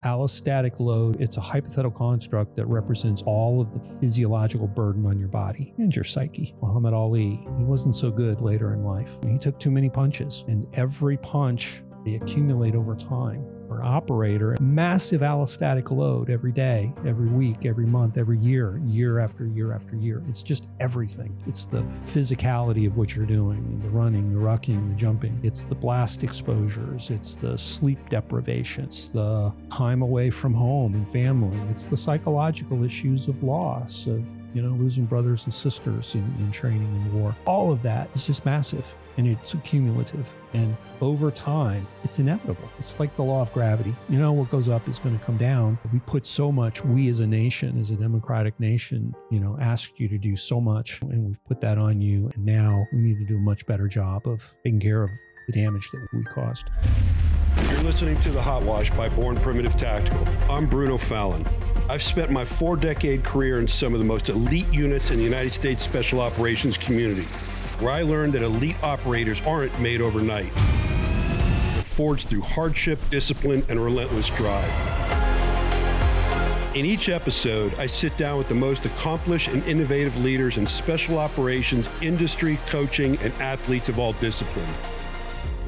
Allostatic load, it's a hypothetical construct that represents all of the physiological burden on your body and your psyche. Muhammad Ali, he wasn't so good later in life. He took too many punches, and every punch, they accumulate over time. For an operator, massive allostatic load every day, every week, every month, every year, year after year after year. It's just everything. It's the physicality of what you're doing, the running, the rucking, the jumping. It's the blast exposures. It's the sleep deprivation. It's the time away from home and family. It's the psychological issues of loss, of losing brothers and sisters in training in war. All of that is just massive, and it's cumulative. And over time, it's inevitable. It's like the law of gravity. What goes up is going to come down. We put so much, we as a nation, as a democratic nation, asked you to do so much, and we've put that on you. And now we need to do a much better job of taking care of the damage that we caused. You're listening to The Hot Wash by Born Primitive Tactical. I'm Bruno Fallon. I've spent my 4-decade career in some of the most elite units in the United States Special Operations community, where I learned that elite operators aren't made overnight. They're forged through hardship, discipline, and relentless drive. In each episode, I sit down with the most accomplished and innovative leaders in special operations, industry, coaching, and athletes of all disciplines.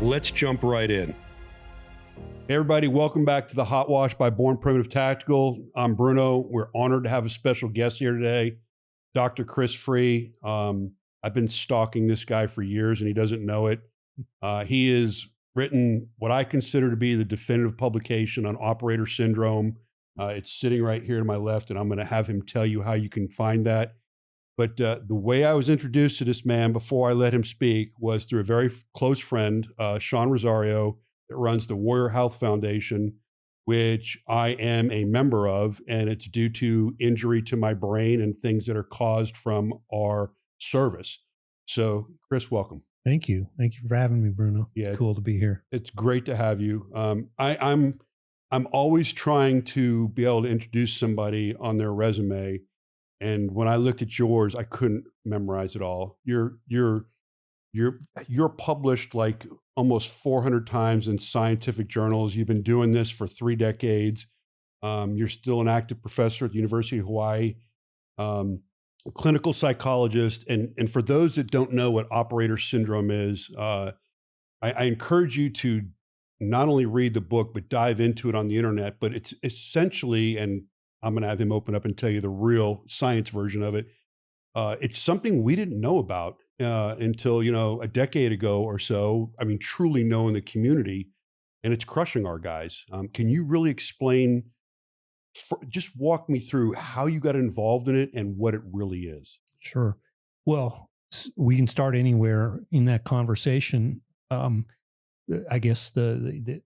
Let's jump right in. Hey everybody, welcome back to The Hot Wash by Born Primitive Tactical. I'm Bruno. We're honored to have a special guest here today, Dr. Chris Frueh. I've been stalking this guy for years and he doesn't know it. He has written what I consider to be the definitive publication on operator syndrome. It's sitting right here to my left, and I'm going to have him tell you how you can find that. But the way I was introduced to this man before I let him speak was through a very close friend, Sean Rosario, that runs the Warrior Health Foundation, which I am a member of, and it's due to injury to my brain and things that are caused from our service. So, Chris, welcome. Thank you. Thank you for having me, Bruno. It's cool to be here. It's great to have you. I'm always trying to be able to introduce somebody on their resume, and when I looked at yours, I couldn't memorize it all. You're published like almost 400 times in scientific journals. You've been doing this for 3 decades. You're still an active professor at the University of Hawaii, a clinical psychologist. And for those that don't know what operator syndrome is, I encourage you to not only read the book, but dive into it on the internet. But it's essentially, and I'm going to have him open up and tell you the real science version of it. It's something we didn't know about until, a decade ago or so. I mean, truly knowing the community, and it's crushing our guys. Can you really explain, just walk me through how you got involved in it and what it really is? Sure. Well, we can start anywhere in that conversation. I guess maybe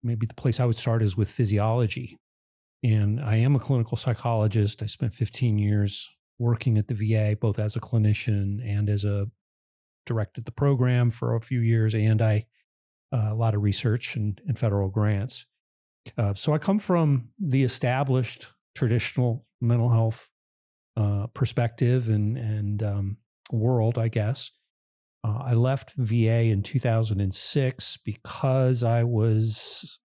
the place I would start is with physiology. And I am a clinical psychologist. I spent 15 years working at the VA, both as a clinician and as directed the program for a few years, and a lot of research and federal grants. So I come from the established traditional mental health perspective and world, I guess. I left VA in 2006 because I was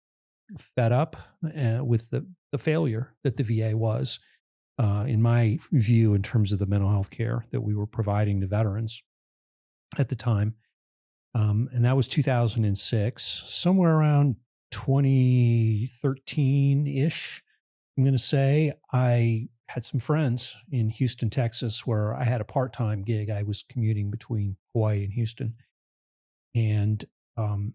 fed up with the failure that the VA was, in my view, in terms of the mental health care that we were providing to veterans at the time. And that was 2006, somewhere around 2013-ish, I'm going to say. I had some friends in Houston, Texas, where I had a part-time gig. I was commuting between Hawaii and Houston. And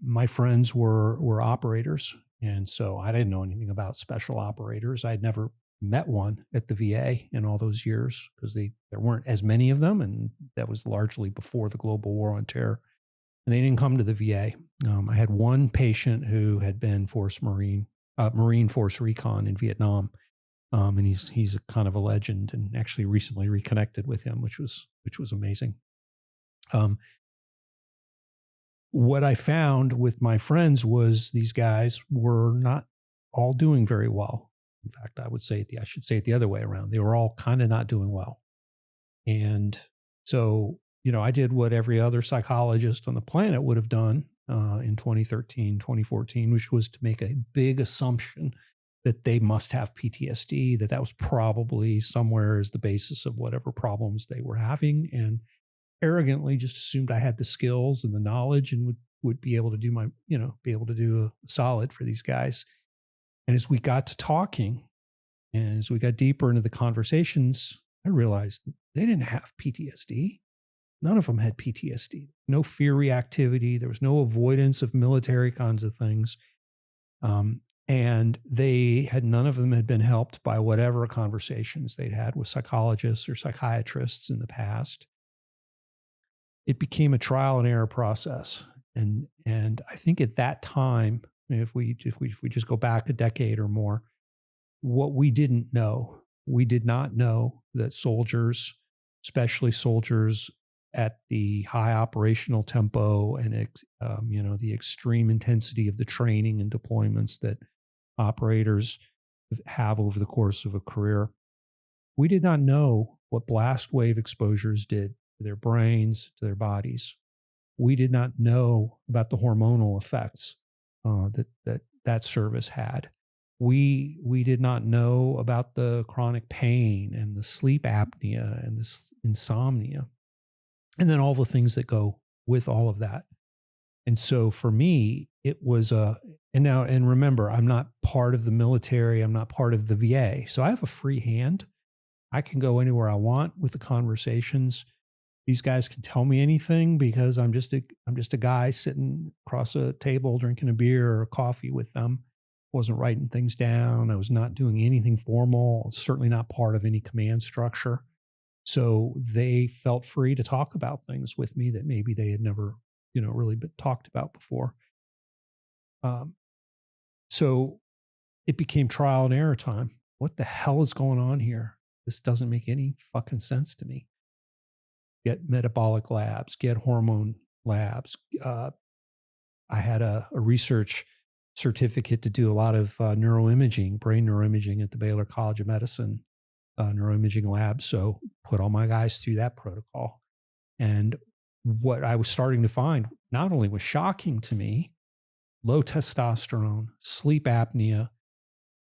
my friends were operators. And so I didn't know anything about special operators. I'd never met one at the VA in all those years because there weren't as many of them. And that was largely before the global war on terror. And they didn't come to the VA. I had one patient who had been Marine Force Recon in Vietnam. And he's a kind of a legend, and actually recently reconnected with him, which was amazing. What I found with my friends was these guys were not all doing very well. In fact, I should say it the other way around. They were all kind of not doing well. And so, I did what every other psychologist on the planet would have done in 2013, 2014, which was to make a big assumption that they must have PTSD, that was probably somewhere as the basis of whatever problems they were having, and arrogantly just assumed I had the skills and the knowledge and would be able to do be able to do a solid for these guys. And as we got to talking and as we got deeper into the conversations, I realized they didn't have PTSD. None of them had PTSD. No fear reactivity. There was no avoidance of military kinds of things. And none of them had been helped by whatever conversations they'd had with psychologists or psychiatrists in the past. It became a trial and error process. And I think at that time, if we just go back a decade or more, what we did not know that soldiers, especially soldiers at the high operational tempo and the extreme intensity of the training and deployments that operators have over the course of a career, we did not know what blast wave exposures did to their brains, to their bodies. We did not know about the hormonal effects that service had. We did not know about the chronic pain and the sleep apnea and the insomnia, and then all the things that go with all of that. And so for me, it was and remember, I'm not part of the military. I'm not part of the VA. So I have a free hand. I can go anywhere I want with the conversations. These guys can tell me anything because I'm just a guy sitting across a table drinking a beer or a coffee with them. Wasn't writing things down. I was not doing anything formal. Certainly not part of any command structure. So they felt free to talk about things with me that maybe they had never, really been talked about before. So it became trial and error time. What the hell is going on here? This doesn't make any fucking sense to me. Get metabolic labs, get hormone labs. I had a research certificate to do a lot of neuroimaging, brain neuroimaging at the Baylor College of Medicine neuroimaging lab. So put all my guys through that protocol. And what I was starting to find not only was shocking to me, low testosterone, sleep apnea,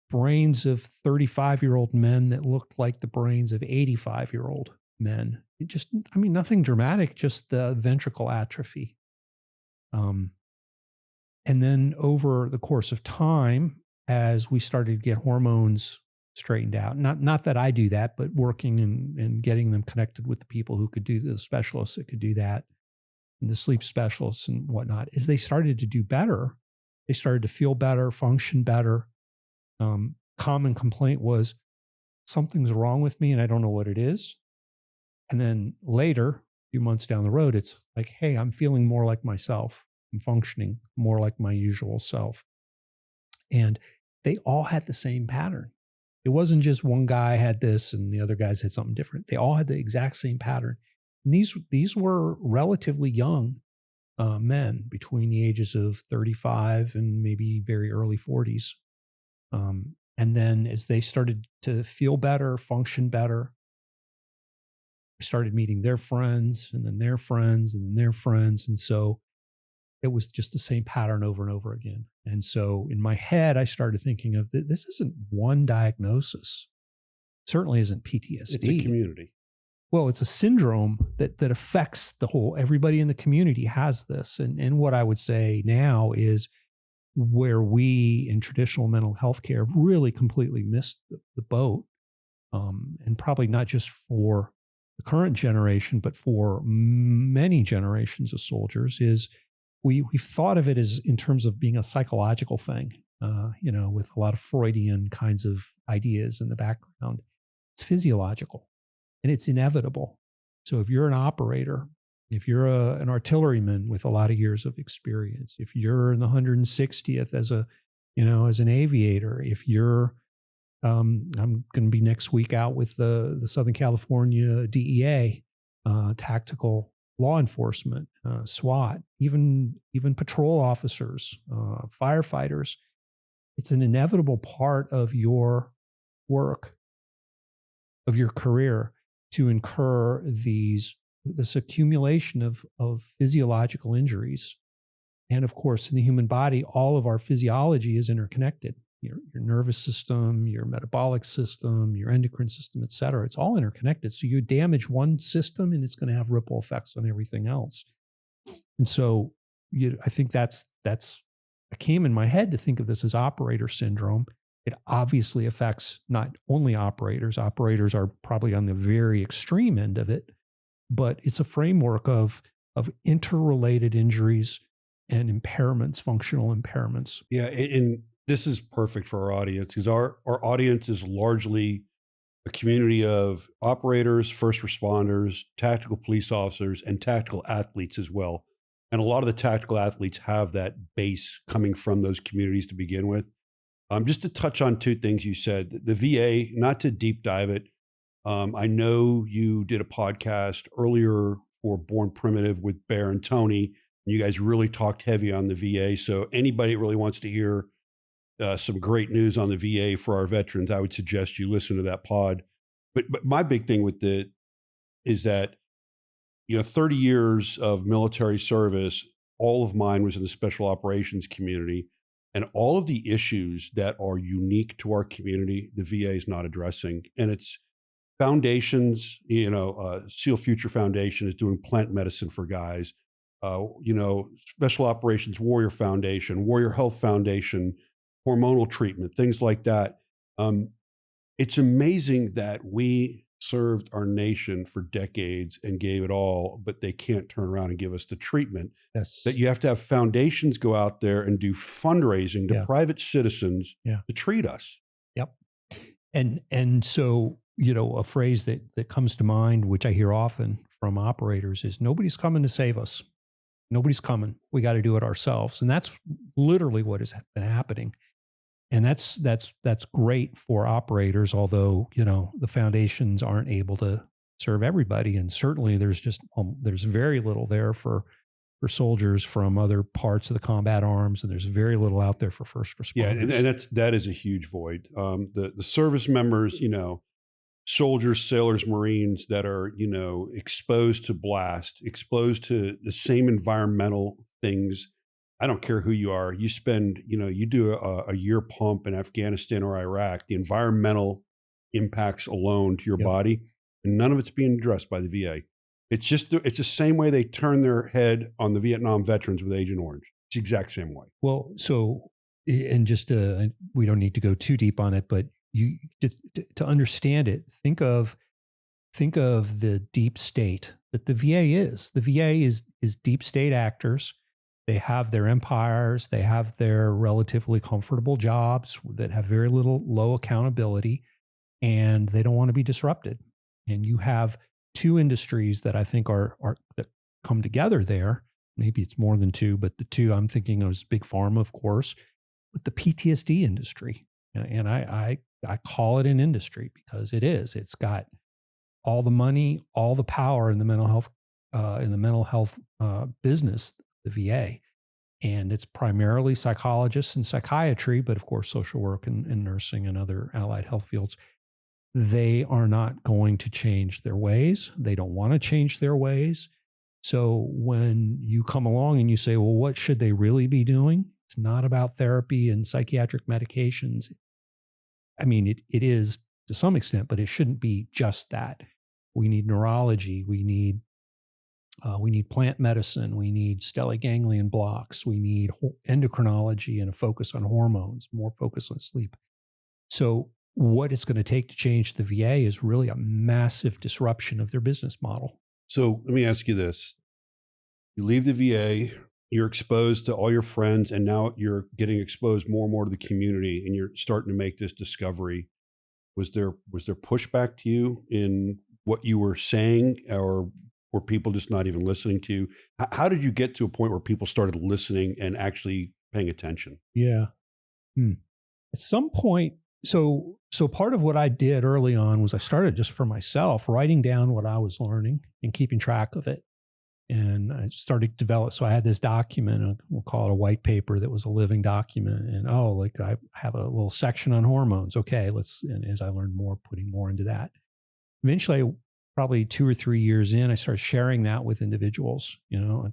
brains of 35-year-old men that looked like the brains of 85-year-old men. It just, nothing dramatic, just the ventricle atrophy. And then over the course of time, as we started to get hormones straightened out, not that I do that, but working and getting them connected with the people who could do, the specialists that could do that, and the sleep specialists and whatnot, as they started to do better, they started to feel better, function better. Common complaint was, something's wrong with me and I don't know what it is. And then later, a few months down the road, it's like, hey, I'm feeling more like myself. I'm functioning more like my usual self. And they all had the same pattern. It wasn't just one guy had this and the other guys had something different. They all had the exact same pattern. And these were relatively young men between the ages of 35 and maybe very early 40s. And then as they started to feel better, function better, started meeting their friends and then their friends and then their friends. And so it was just the same pattern over and over again. And so in my head, I started thinking of this isn't one diagnosis. It certainly isn't PTSD. It's a community. Well, it's a syndrome that affects everybody in the community has this. And what I would say now is where we in traditional mental health care have really completely missed the boat. And probably not just for the current generation, but for many generations of soldiers, is we've thought of it as in terms of being a psychological thing, with a lot of Freudian kinds of ideas in the background. It's physiological and it's inevitable. So if you're an operator, if you're an artilleryman with a lot of years of experience, if you're in the 160th as an aviator, if you're I'm going to be next week out with the Southern California DEA, tactical law enforcement, SWAT, even patrol officers, firefighters. It's an inevitable part of your work, of your career, to incur this accumulation of physiological injuries. And of course, in the human body, all of our physiology is interconnected. your nervous system, your metabolic system, your endocrine system, et cetera. It's all interconnected. So you damage one system and it's going to have ripple effects on everything else. And so I think that's it came in my head to think of this as operator syndrome. It obviously affects not only operators. Operators are probably on the very extreme end of it, but it's a framework of interrelated injuries and impairments, functional impairments. Yeah, and this is perfect for our audience because our audience is largely a community of operators, first responders, tactical police officers, and tactical athletes as well. And a lot of the tactical athletes have that base coming from those communities to begin with. Just to touch on two things you said, the VA, not to deep dive it. I know you did a podcast earlier for Born Primitive with Bear and Tony. You guys really talked heavy on the VA. So anybody that really wants to hear some great news on the VA for our veterans, I would suggest you listen to that pod. But my big thing with it is that, 30 years of military service, all of mine was in the special operations community. And all of the issues that are unique to our community, the VA is not addressing. And it's foundations, SEAL Future Foundation is doing plant medicine for guys. Special Operations Warrior Foundation, Warrior Health Foundation, hormonal treatment, things like that. It's amazing that we served our nation for decades and gave it all, but they can't turn around and give us the treatment. Yes. That you have to have foundations go out there and do fundraising to private citizens to treat us. Yep. And so, a phrase that comes to mind, which I hear often from operators, is nobody's coming to save us. Nobody's coming. We got to do it ourselves. And that's literally what has been happening. And that's great for operators, although, the foundations aren't able to serve everybody. And certainly there's very little there for soldiers from other parts of the combat arms, and there's very little out there for first responders. Yeah, and that is a huge void. The service members, soldiers, sailors, Marines that are, exposed to blast, exposed to the same environmental things. I don't care who you are. You spend, you do a year pump in Afghanistan or Iraq, the environmental impacts alone to your body, and none of it's being addressed by the VA. It's the same way they turn their head on the Vietnam veterans with Agent Orange. It's the exact same way. Well, so, and just we don't need to go too deep on it, but you to understand it, think of the deep state that the VA is. The VA is deep state actors. They have their empires. They have their relatively comfortable jobs that have very low accountability, and they don't want to be disrupted. And you have two industries that I think are that come together there. Maybe it's more than two, but the two I'm thinking of is big pharma, of course, with the PTSD industry. And I call it an industry because it is. It's got all the money, all the power in the mental health business, the VA. And it's primarily psychologists and psychiatry, but of course, social work and nursing and other allied health fields. They are not going to change their ways. They don't want to change their ways. So when you come along and you say, well, what should they really be doing? It's not about therapy and psychiatric medications. I mean, it is to some extent, but it shouldn't be just that. We need neurology. We need plant medicine. We need stellate ganglion blocks. We need endocrinology and a focus on hormones, more focus on sleep. So what it's going to take to change the VA is really a massive disruption of their business model. So let me ask you this. You leave the VA, you're exposed to all your friends, and now you're getting exposed more and more to the community, and you're starting to make this discovery. Was there pushback to you in what you were saying, or were people just not even listening to you? How did you get to a point where people started listening and actually paying attention? Yeah. At some point, so part of what I did early on was I started just for myself, writing down what I was learning and keeping track of it. And I started to develop. So I had this document, we'll call it a white paper, that was a living document. And I have a little section on hormones. Okay, and as I learned more, putting more into that. Eventually, probably 2 or 3 years in, I started sharing that with individuals. A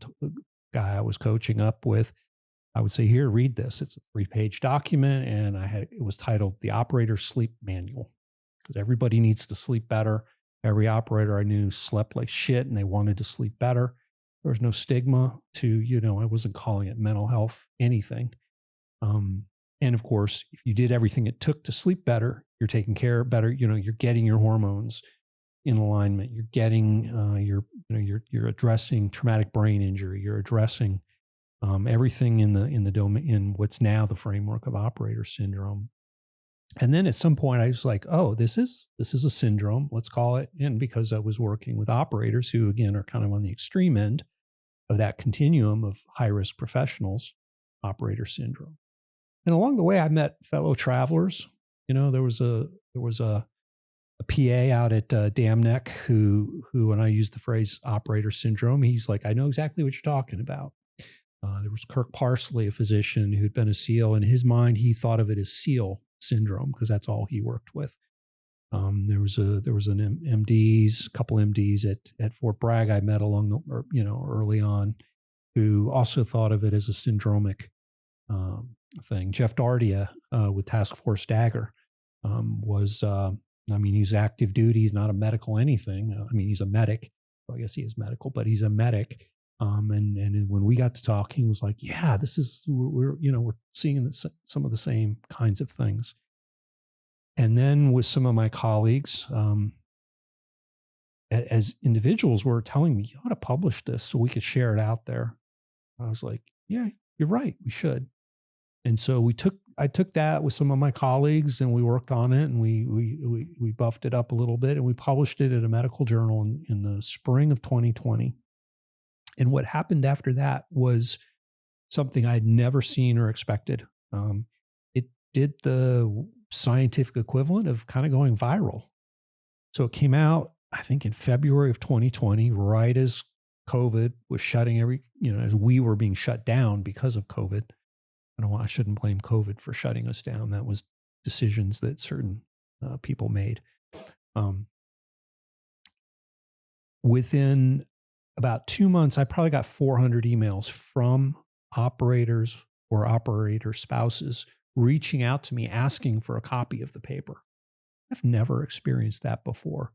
guy I was coaching up with I would say, here, read this. It's a 3-page document. And it was titled The Operator Sleep Manual, because everybody needs to sleep better. Every operator I knew slept like shit and they wanted to sleep better. There was no stigma to, I wasn't calling it mental health, anything. And of course, if you did everything it took to sleep better, you're taking care better, you're getting your hormones in alignment. You're getting, you're addressing traumatic brain injury. You're addressing everything in the domain, in what's now the framework of operator syndrome. And then at some point I was like, oh, this is a syndrome, let's call it. And because I was working with operators who, again, are kind of on the extreme end of that continuum of high-risk professionals, operator syndrome. And along the way, I met fellow travelers. There was a PA out at Dam Neck who, when I used the phrase operator syndrome, he's like, I know exactly what you're talking about. There was Kirk Parsley, a physician who'd been a SEAL. In his mind, he thought of it as SEAL syndrome because that's all he worked with. There was an MDs, a couple MDs at Fort Bragg I met early on, who also thought of it as a syndromic thing. Jeff Dardia with Task Force Dagger he's active duty. He's not a medical anything. He's a medic. Well, I guess he is medical, but he's a medic. And when we got to talk, he was like, yeah, we're seeing some of the same kinds of things. And then with some of my colleagues, as individuals were telling me, you ought to publish this so we could share it out there. I was like, yeah, you're right. We should. And so I took that with some of my colleagues and we worked on it and we buffed it up a little bit and we published it at a medical journal in the spring of 2020. And what happened after that was something I'd never seen or expected. It did the scientific equivalent of kind of going viral. So it came out, I think, in February of 2020, right as COVID was shutting as we were being shut down because of COVID. I shouldn't blame COVID for shutting us down. That was decisions that certain people made. Within about 2 months, I probably got 400 emails from operators or operator spouses reaching out to me asking for a copy of the paper. I've never experienced that before.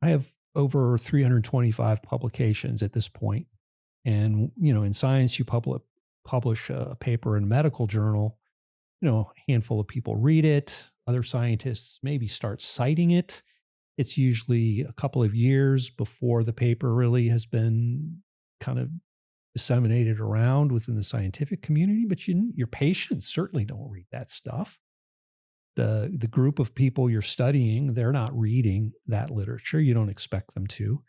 I have over 325 publications at this point. And, in science, you publish a paper in a medical journal, a handful of people read it. Other scientists maybe start citing it. It's usually a couple of years before the paper really has been kind of disseminated around within the scientific community, but your patients certainly don't read that stuff. The group of people you're studying, they're not reading that literature. You don't expect them to.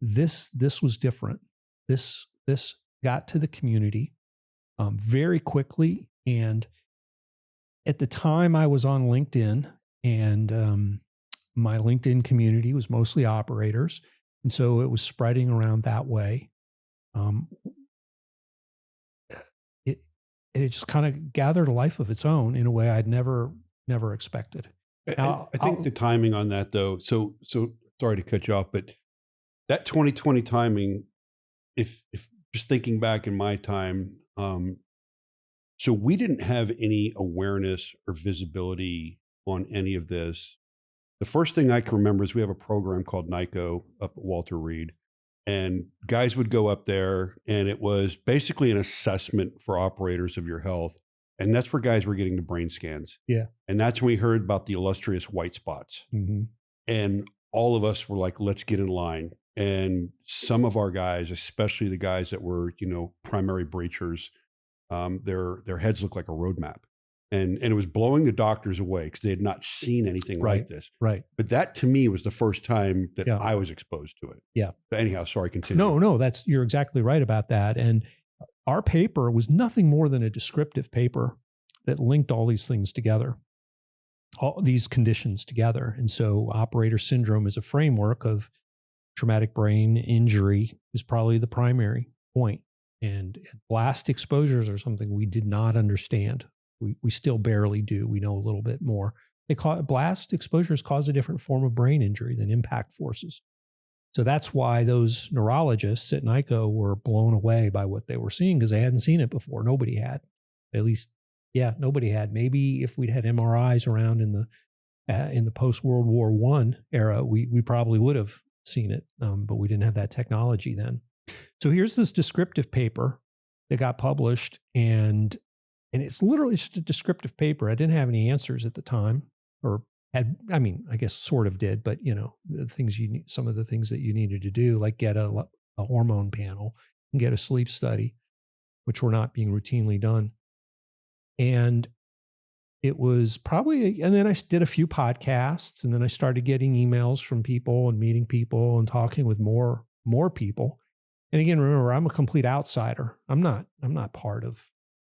This was different. This got to the community very quickly. And at the time I was on LinkedIn and my LinkedIn community was mostly operators. And so it was spreading around that way. It just kind of gathered a life of its own in a way I'd never expected. I think the timing on that though, so sorry to cut you off, but that 2020 timing, if just thinking back in my time, so we didn't have any awareness or visibility on any of this. The first thing I can remember is we have a program called NICO up at Walter Reed, and guys would go up there and it was basically an assessment for operators of your health. And that's where guys were getting the brain scans. Yeah. And that's when we heard about the illustrious white spots. Mm-hmm. And all of us were like, let's get in line. And some of our guys, especially the guys that were, primary breachers, their heads looked like a roadmap. And it was blowing the doctors away because they had not seen anything like this. Right. But that to me was the first time that I was exposed to it. Yeah. But anyhow, sorry, continue. No, you're exactly right about that. And our paper was nothing more than a descriptive paper that linked all these things together, all these conditions together. And so operator syndrome is a framework of traumatic brain injury is probably the primary point. And blast exposures are something we did not understand. We still barely do. We know a little bit more. Blast exposures cause a different form of brain injury than impact forces. So that's why those neurologists at NICO were blown away by what they were seeing, because they hadn't seen it before. Nobody had. At least, yeah, nobody had. Maybe if we'd had MRIs around in the post-World War I era, we probably would have seen it, but we didn't have that technology then. So here's this descriptive paper that got published, and it's literally just a descriptive paper. I didn't have any answers at the time, or I guess sort of did, but the things some of the things that you needed to do, like get a hormone panel and get a sleep study, which were not being routinely done. And it was probably, and then I did a few podcasts, and then I started getting emails from people and meeting people and talking with more people. And again, remember, I'm a complete outsider. I'm not part of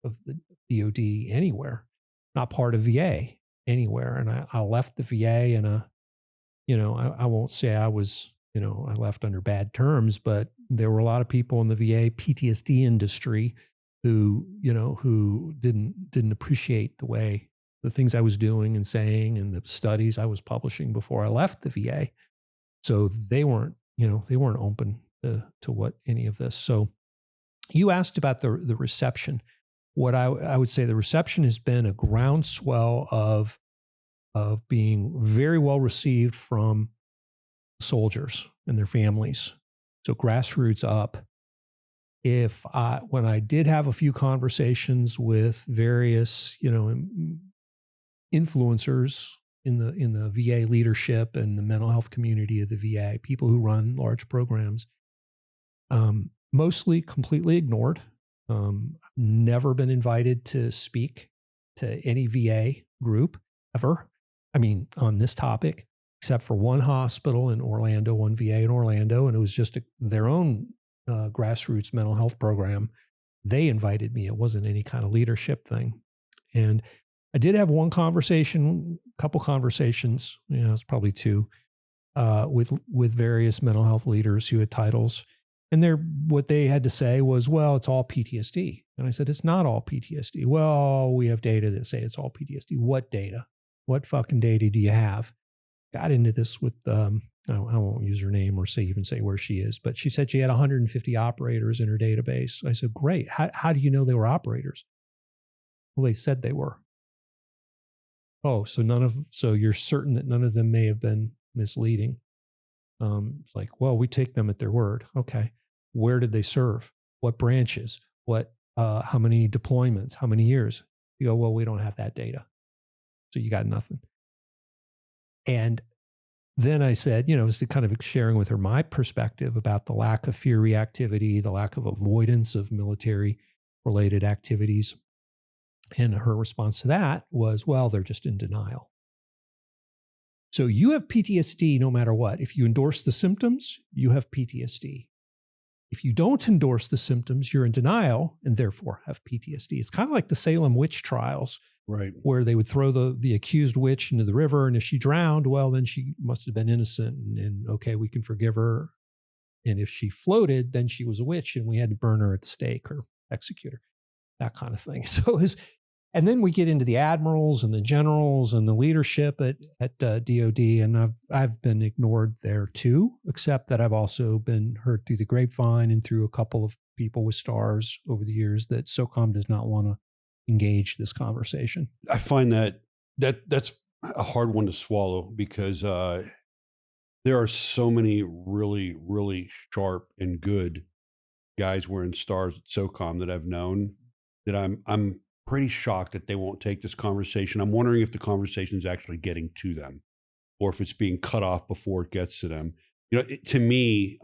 the DOD anywhere, not part of VA anywhere. And I left the VA in I won't say I was, I left under bad terms, but there were a lot of people in the VA PTSD industry who didn't appreciate the things I was doing and saying and the studies I was publishing before I left the VA. So they weren't open to what any of this. So you asked about the reception. What I would say, the reception has been a groundswell of being very well received from soldiers and their families. So grassroots up. When I did have a few conversations with various, influencers in the VA leadership and the mental health community of the VA, people who run large programs, mostly completely ignored. Never been invited to speak to any VA group ever. On this topic, except for one hospital in Orlando, one VA in Orlando, and it was just their own grassroots mental health program. They invited me. It wasn't any kind of leadership thing. And I did have couple conversations, it's probably two, with various mental health leaders who had titles. And what they had to say was, well, it's all PTSD. And I said, it's not all PTSD. Well, we have data that say it's all PTSD. What data? What fucking data do you have? Got into this with, I won't use her name or even say where she is, but she said she had 150 operators in her database. I said, great. How do you know they were operators? Well, they said they were. Oh, so you're certain that none of them may have been misleading? It's like, well, we take them at their word. Okay. Where did they serve? What branches? How many deployments? How many years? You go, well, we don't have that data. So you got nothing. And then I said, just kind of sharing with her my perspective about the lack of fear reactivity, the lack of avoidance of military related activities. And her response to that was, well, they're just in denial. So you have PTSD no matter what. If you endorse the symptoms, you have PTSD. If you don't endorse the symptoms, you're in denial and therefore have PTSD. It's kind of like the Salem witch trials, right? Where they would throw the accused witch into the river, and if she drowned, well, then she must have been innocent, and okay, we can forgive her. And if she floated, then she was a witch, and we had to burn her at the stake or execute her, that kind of thing. So and then we get into the admirals and the generals and the leadership at DOD, and I've been ignored there too, except that I've also been heard through the grapevine and through a couple of people with stars over the years that SOCOM does not want to engage this conversation. I find that's a hard one to swallow, because there are so many really, really sharp and good guys wearing stars at SOCOM that I've known, that I'm pretty shocked that they won't take this conversation. I'm wondering if the conversation is actually getting to them, or if it's being cut off before it gets to them. To me,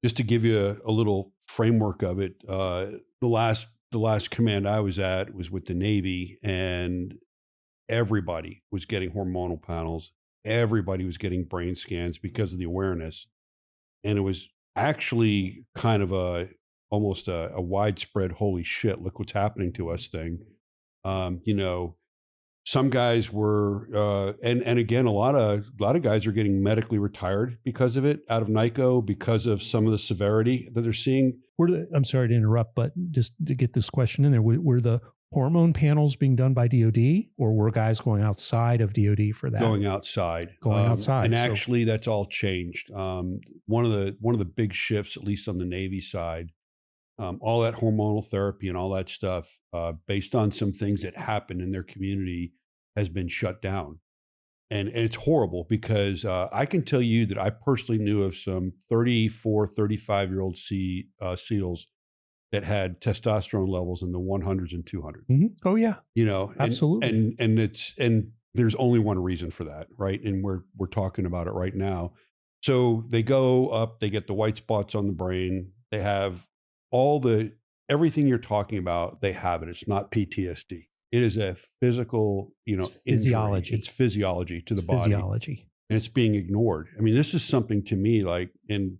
just to give you a little framework of it, the last command I was at was with the Navy, and everybody was getting hormonal panels. Everybody was getting brain scans because of the awareness. And it was actually kind of almost a widespread, holy shit, look what's happening to us thing. Some guys were, and again, a lot of guys are getting medically retired because of it, out of NICO, because of some of the severity that they're seeing. I'm sorry to interrupt, but just to get this question in there, were the hormone panels being done by DOD, or were guys going outside of DOD for that? Going outside. And actually, that's all changed. One of the big shifts, at least on the Navy side, all that hormonal therapy and all that stuff, based on some things that happened in their community, has been shut down. And it's horrible because I can tell you that I personally knew of some 34, 35-year-old SEALs that had testosterone levels in the 100s and 200s. Mm-hmm. Oh yeah, absolutely. And there's only one reason for that, right? And we're talking about it right now. So they go up, they get the white spots on the brain, they have everything you're talking about. They have it. It's not PTSD. It is a physical, physiology. It's physiology to the body. Physiology. And it's being ignored. I mean, this is something to me, and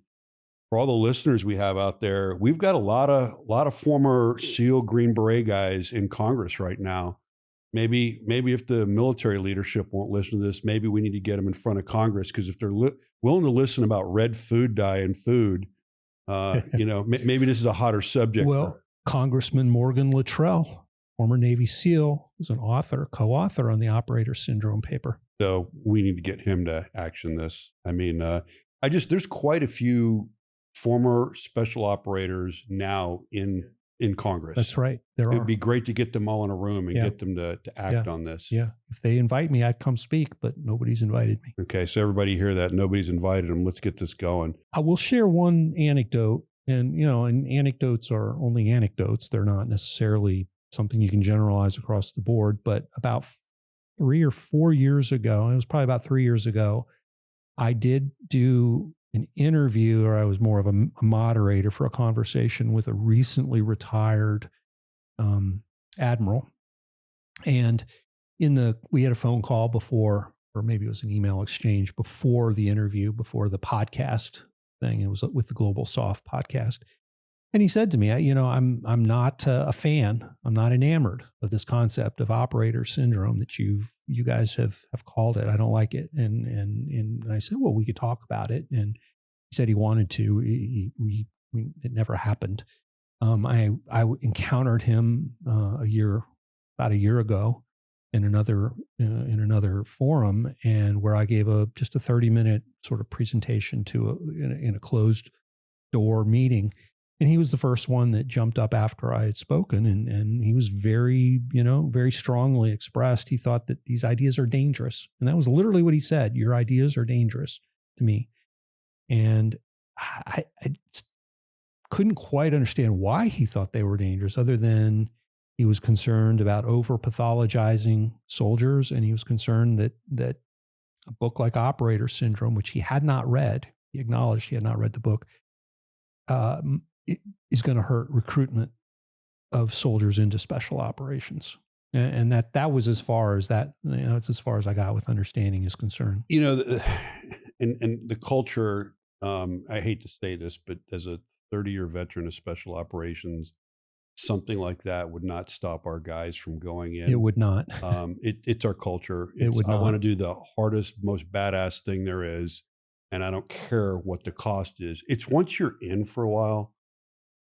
for all the listeners we have out there, we've got a lot of former SEAL Green Beret guys in Congress right now. Maybe if the military leadership won't listen to this, maybe we need to get them in front of Congress, because if they're willing to listen about red food dye and food, maybe this is a hotter subject. Well, Congressman Morgan Luttrell, former Navy SEAL, is an co-author on the Operator Syndrome paper. So we need to get him to action this. I mean, there's quite a few former special operators now in Congress. That's right. It'd be great to get them all in a room and get them to act on this. Yeah. If they invite me, I'd come speak, but nobody's invited me. Okay. So everybody hear that. Nobody's invited them. Let's get this going. I will share one anecdote, and anecdotes are only anecdotes. They're not necessarily something you can generalize across the board, but about 3 or 4 years ago, and it was probably about 3 years ago, I did do an interview, or I was more of a moderator for a conversation with a recently retired admiral. And we had a phone call before, or maybe it was an email exchange before the interview, before the podcast thing. It was with the Global Soft podcast. And he said to me, I'm not a fan. I'm not enamored of this concept of operator syndrome that you guys have called it. I don't like it. And I said, well, we could talk about it. And he said he wanted to. It never happened. I encountered him about a year ago in another forum, and where I gave just a 30-minute sort of presentation in a closed door meeting. And he was the first one that jumped up after I had spoken, and he was very strongly expressed. He thought that these ideas are dangerous. And that was literally what he said. Your ideas are dangerous to me. And I couldn't quite understand why he thought they were dangerous, other than he was concerned about over-pathologizing soldiers. And he was concerned that a book like Operator Syndrome, which he had not read, he acknowledged he had not read the book, is going to hurt recruitment of soldiers into special operations. And that was as far as that, it's as far as I got with understanding is concerned. And the culture, I hate to say this, but as a 30-year veteran of special operations, something like that would not stop our guys from going in. It would not. It's our culture. It would not. I want to do the hardest, most badass thing there is, and I don't care what the cost is. It's once you're in for a while,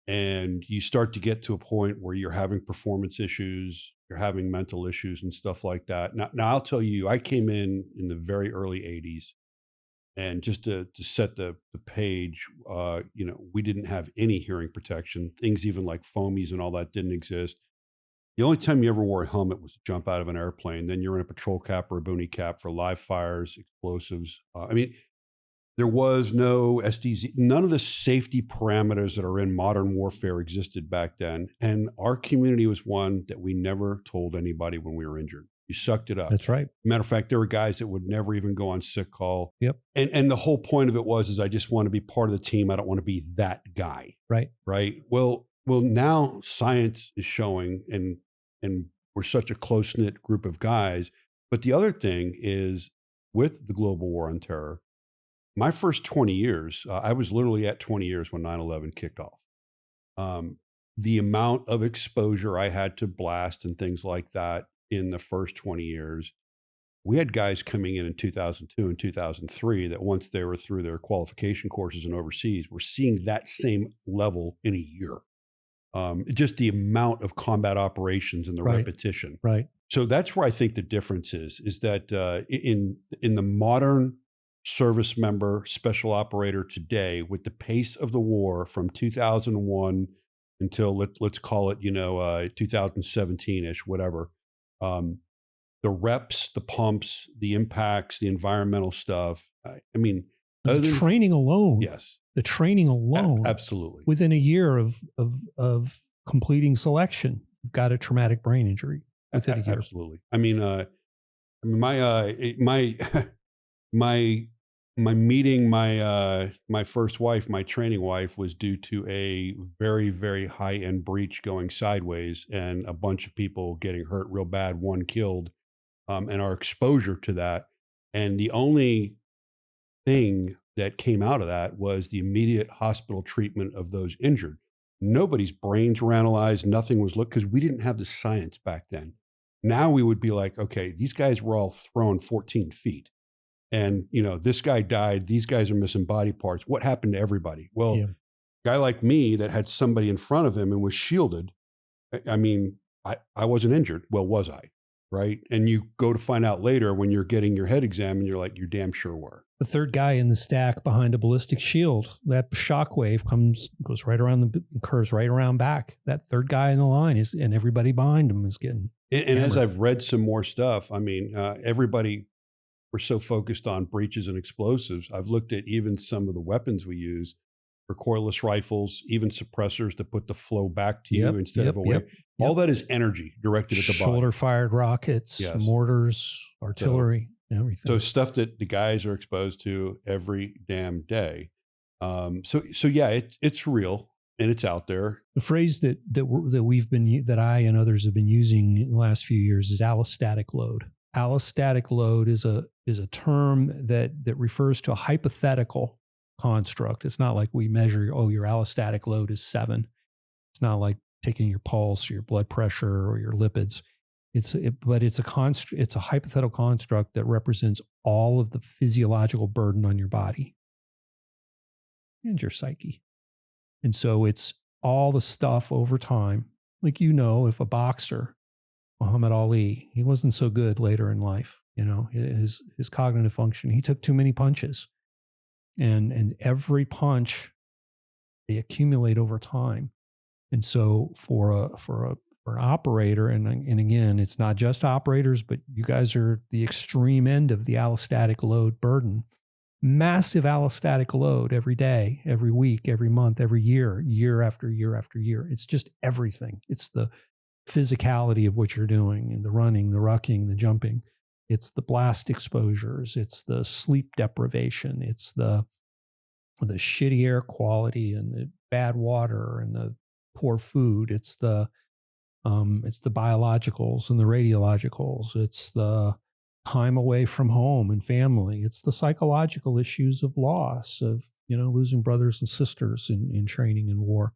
and you start to get to a point where you're having performance issues, you're having mental issues and stuff like that. Now I'll tell you, I came in the very early 80s, and just to set the page, we didn't have any hearing protection. Things even like foamies and all that didn't exist. The only time you ever wore a helmet was to jump out of an airplane. Then you're in a patrol cap or a boonie cap for live fires, explosives. There was no SDZ. None of the safety parameters that are in modern warfare existed back then. And our community was one that we never told anybody when we were injured. You sucked it up. That's right. Matter of fact, there were guys that would never even go on sick call. Yep. And the whole point of it was I just want to be part of the team. I don't want to be that guy. Right. Right. Well, now science is showing, and we're such a close-knit group of guys. But the other thing is, with the global war on terror, my first 20 years, I was literally at 20 years when 9/11 kicked off. The amount of exposure I had to blast and things like that in the first 20 years, we had guys coming in 2002 and 2003 that once they were through their qualification courses and overseas, were seeing that same level in a year. just the amount of combat operations and the Right. repetition. Right. So that's where I think the difference is that in the modern service member special operator today, with the pace of the war from 2001 until let's call it 2017-ish, whatever. The reps, the pumps, the impacts, the environmental stuff. I mean, The training alone. Yes, The training alone. Absolutely. Within a year of completing selection, you've got a traumatic brain injury within a year. Absolutely. I mean, my meeting my first wife, my training wife, was due to a very, very high end breach going sideways and a bunch of people getting hurt real bad, one killed, and our exposure to that. And the only thing that came out of that was the immediate hospital treatment of those injured. Nobody's brains were analyzed. Nothing was looked, because we didn't have the science back then. Now we would be like, okay, these guys were all thrown 14 feet. And, this guy died. These guys are missing body parts. What happened to everybody? Well, Yeah. a guy like me that had somebody in front of him and was shielded. I mean, I wasn't injured. Well, was I? Right. And you go to find out later when you're getting your head examined, you're like, you damn sure were. The third guy in the stack behind a ballistic shield, that shock wave goes right around curves right around back. That third guy in the line and everybody behind him is getting. And as I've read some more stuff, I mean, everybody, we're so focused on breaches and explosives. I've looked at even some of the weapons we use, recoilless rifles, even suppressors to put the flow back to you instead of away. All that is energy directed at the body. Shoulder-fired rockets, mortars, artillery, everything. So stuff that the guys are exposed to every damn day. So yeah, it's real and it's out there. The phrase that I and others have been using in the last few years is allostatic load. Allostatic load is a term that refers to a hypothetical construct. It's not like we measure, your allostatic load is 7. It's not like taking your pulse or your blood pressure or your lipids. But it's a hypothetical construct that represents all of the physiological burden on your body and your psyche. And so it's all the stuff over time. Like, if a boxer, Muhammad Ali, he wasn't so good later in life, his cognitive function, he took too many punches. And every punch, they accumulate over time. And so for an operator, and again, it's not just operators, but you guys are the extreme end of the allostatic load burden. Massive allostatic load every day, every week, every month, every year, year after year after year. It's just everything. It's the physicality of what you're doing, and the running, the rucking, the jumping. It's the blast exposures. It's the sleep deprivation. It's the shitty air quality and the bad water and the poor food. It's the biologicals and the radiologicals. It's the time away from home and family. It's the psychological issues of loss, of losing brothers and sisters in training and war.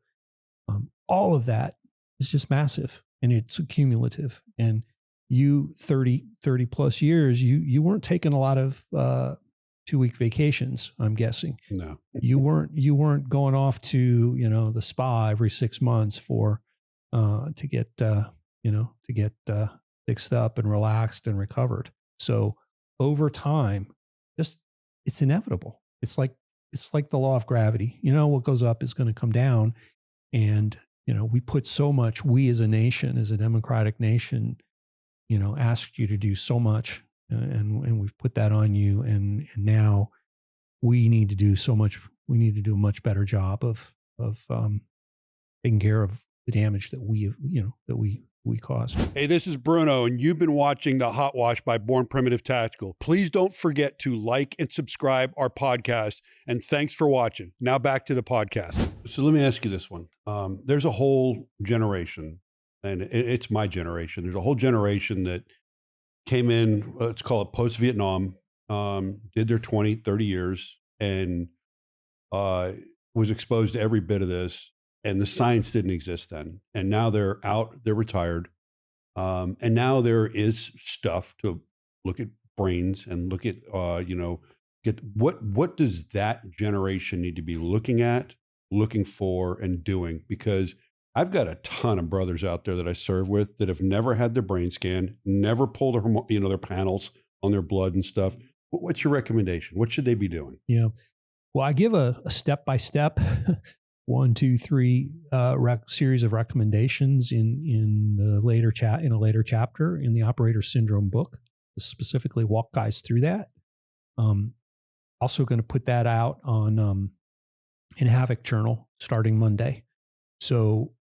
All of that is just massive, and it's cumulative. And you 30 plus years, you weren't taking a lot of 2-week vacations, I'm guessing. No. You weren't going off to, the spa every 6 months to get fixed up and relaxed and recovered. So over time, it's inevitable. It's like the law of gravity. What goes up is going to come down. And, we put so much, we as a nation, as a democratic nation, asked you to do so much, and we've put that on you. And now we need to do so much. We need to do a much better job of taking care of the damage that we caused. Hey, this is Bruno, and you've been watching the Hot Wash by Born Primitive Tactical. Please don't forget to like and subscribe our podcast, and thanks for watching. Now back to the podcast. So let me ask you this one. There's a whole generation, and it's my generation. There's a whole generation that came in, let's call it post-Vietnam, did their 20, 30 years, and was exposed to every bit of this. And the science didn't exist then. And now they're out, they're retired. And now there is stuff to look at brains and look at, get what does that generation need to be looking at, looking for, and doing? Because I've got a ton of brothers out there that I serve with that have never had their brain scanned, never pulled their panels on their blood and stuff. What's your recommendation? What should they be doing? Yeah. Well, I give a step-by-step 1, 2, 3 series of recommendations in a later chapter in the Operator Syndrome book to specifically walk guys through that. Also going to put that out on in Havoc Journal starting Monday. So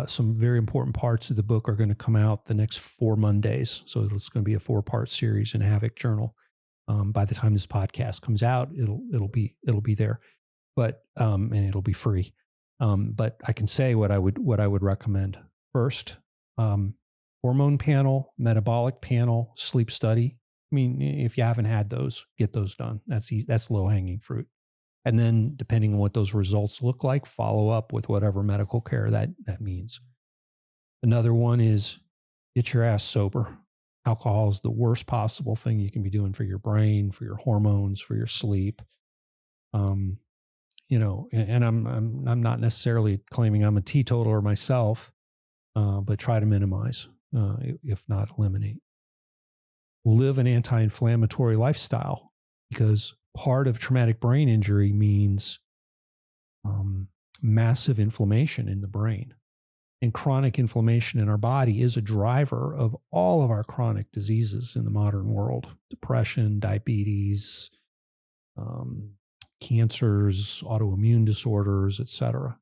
some very important parts of the book are going to come out the next 4 Mondays. So it's going to be a 4-part series in Havoc Journal. By the time this podcast comes out, it'll be there, but and it'll be free. But I can say what I would recommend. First, hormone panel, metabolic panel, sleep study. I mean, if you haven't had those, get those done. That's low hanging fruit. And then depending on what those results look like, follow up with whatever medical care that means. Another one is get your ass sober. Alcohol is the worst possible thing you can be doing for your brain, for your hormones, for your sleep. And I'm not necessarily claiming I'm a teetotaler myself, but try to minimize, if not eliminate. Live an anti-inflammatory lifestyle, because part of traumatic brain injury means massive inflammation in the brain. And chronic inflammation in our body is a driver of all of our chronic diseases in the modern world. Depression, diabetes, cancers, autoimmune disorders, etc.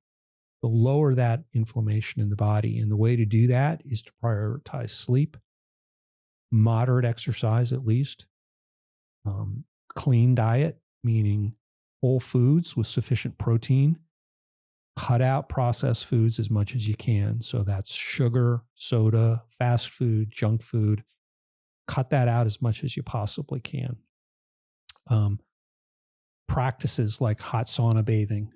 To lower that inflammation in the body. And the way to do that is to prioritize sleep, moderate exercise at least, clean diet, meaning whole foods with sufficient protein. Cut out processed foods as much as you can. So that's sugar, soda, fast food, junk food. Cut that out as much as you possibly can. Practices like hot sauna bathing,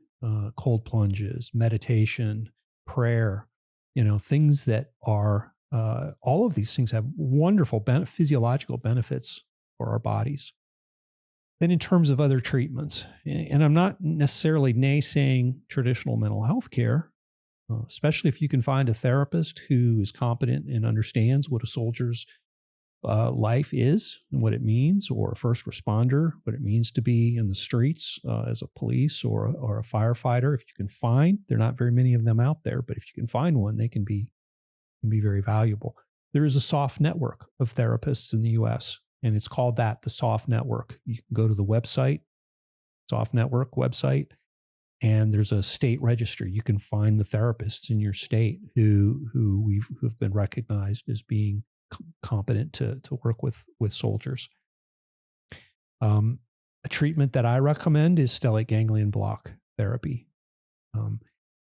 cold plunges, meditation, prayer, things that are, all of these things have wonderful physiological benefits for our bodies. Then in terms of other treatments, and I'm not necessarily naysaying traditional mental health care, especially if you can find a therapist who is competent and understands what a soldier's life is and what it means, or a first responder, what it means to be in the streets as a police or a firefighter. If you can find, there are not very many of them out there, but if you can find one, they can be very valuable. There is a soft network of therapists in the U.S., and it's called the Soft Network. You can go to the website, Soft Network website, and there's a state register. You can find the therapists in your state who've been recognized as being competent to work with soldiers. A treatment that I recommend is stellate ganglion block therapy.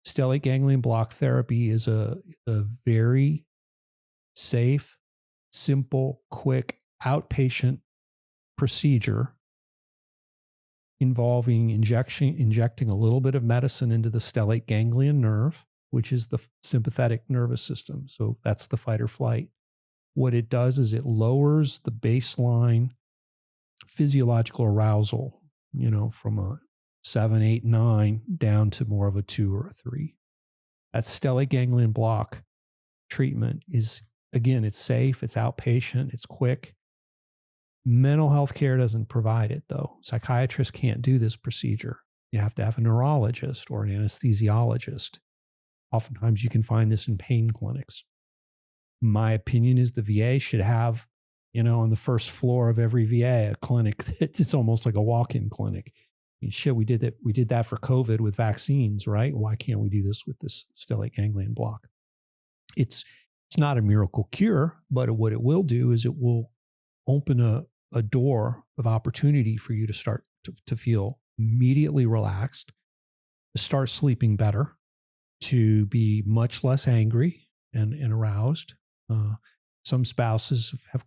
Stellate ganglion block therapy is a very safe, simple, quick, outpatient procedure involving injecting a little bit of medicine into the stellate ganglion nerve, which is the sympathetic nervous system. So that's the fight or flight. What it does is it lowers the baseline physiological arousal, from a 7, 8, 9 down to more of a 2 or a 3. That stellate ganglion block treatment is, again, it's safe, it's outpatient, it's quick. Mental health care doesn't provide it, though. Psychiatrists can't do this procedure. You have to have a neurologist or an anesthesiologist. Oftentimes you can find this in pain clinics. My opinion is the VA should have, on the first floor of every VA, a clinic that's almost like a walk-in clinic. I mean, shit, we did that for COVID with vaccines, right? Why can't we do this with this stellate ganglion block? It's not a miracle cure, but what it will do is it will open a door of opportunity for you to start to feel immediately relaxed, to start sleeping better, to be much less angry and aroused. Some spouses have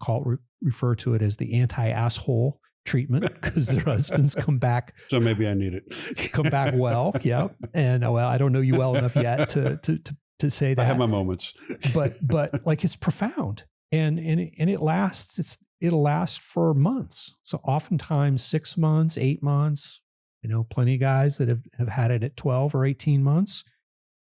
refer to it as the anti-asshole treatment because their husbands come back. So maybe I need it. Come back well, yeah. And I don't know you well enough yet to say that. I have my moments, but like it's profound, and it lasts. It'll last for months. So oftentimes 6 months, 8 months. Plenty of guys that have had it at 12 or 18 months.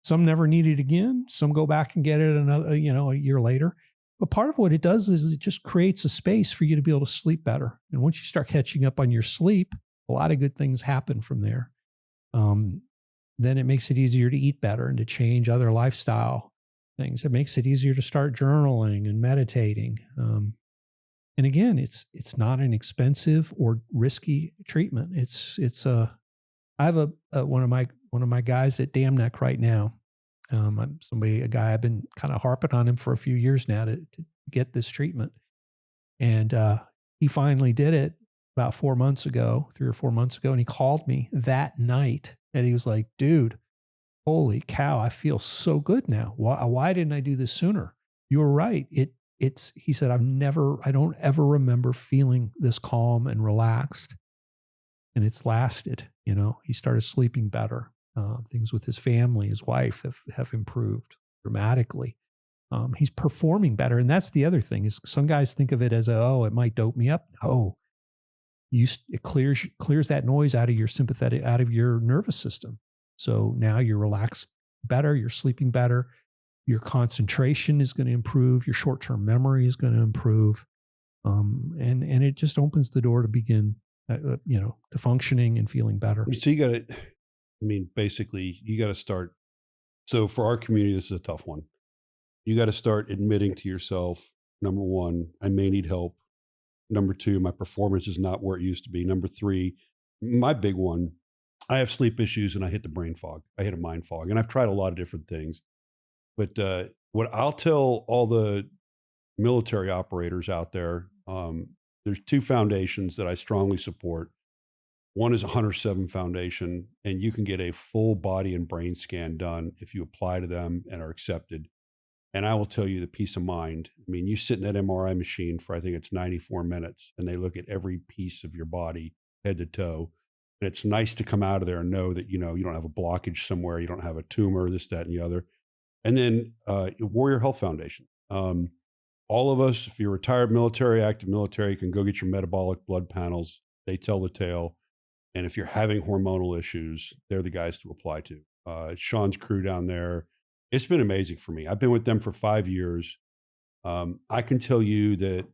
Some never need it again. Some go back and get it another, a year later. But part of what it does is it just creates a space for you to be able to sleep better. And once you start catching up on your sleep, a lot of good things happen from there. Then it makes it easier to eat better and to change other lifestyle things. It makes it easier to start journaling and meditating. And again, it's not an expensive or risky treatment. I have one of my guys at Dam Neck right now. A guy I've been kind of harping on him for a few years now to get this treatment. And he finally did it about 3 or 4 months ago. And he called me that night and he was like, dude, holy cow, I feel so good now. Why didn't I do this sooner? You were right. He said, I don't ever remember feeling this calm and relaxed. And it's lasted, he started sleeping better. Things with his family, his wife have improved dramatically. He's performing better. And that's the other thing is some guys think of it as, it might dope me up. No, it clears that noise out of your nervous system. So now you're relaxed better, you're sleeping better, your concentration is going to improve, your short-term memory is going to improve. And it just opens the door to begin, to functioning and feeling better. So basically you got to start. So for our community, this is a tough one. You got to start admitting to yourself, number one, I may need help. Number two, my performance is not where it used to be. Number three, my big one, I have sleep issues and I hit the brain fog. I hit a mind fog, and I've tried a lot of different things. But what I'll tell all the military operators out there, there's 2 foundations that I strongly support. One is a Hunter 7 Foundation, and you can get a full body and brain scan done if you apply to them and are accepted. And I will tell you the peace of mind. You sit in that MRI machine for, I think it's 94 minutes, and they look at every piece of your body, head to toe. And it's nice to come out of there and know that, you don't have a blockage somewhere, you don't have a tumor, this, that, and the other. And then Warrior Health Foundation. All of us, if you're retired military, active military, can go get your metabolic blood panels. They tell the tale. And if you're having hormonal issues, they're the guys to apply to. Sean's crew down there, it's been amazing for me. I've been with them for 5 years. I can tell you that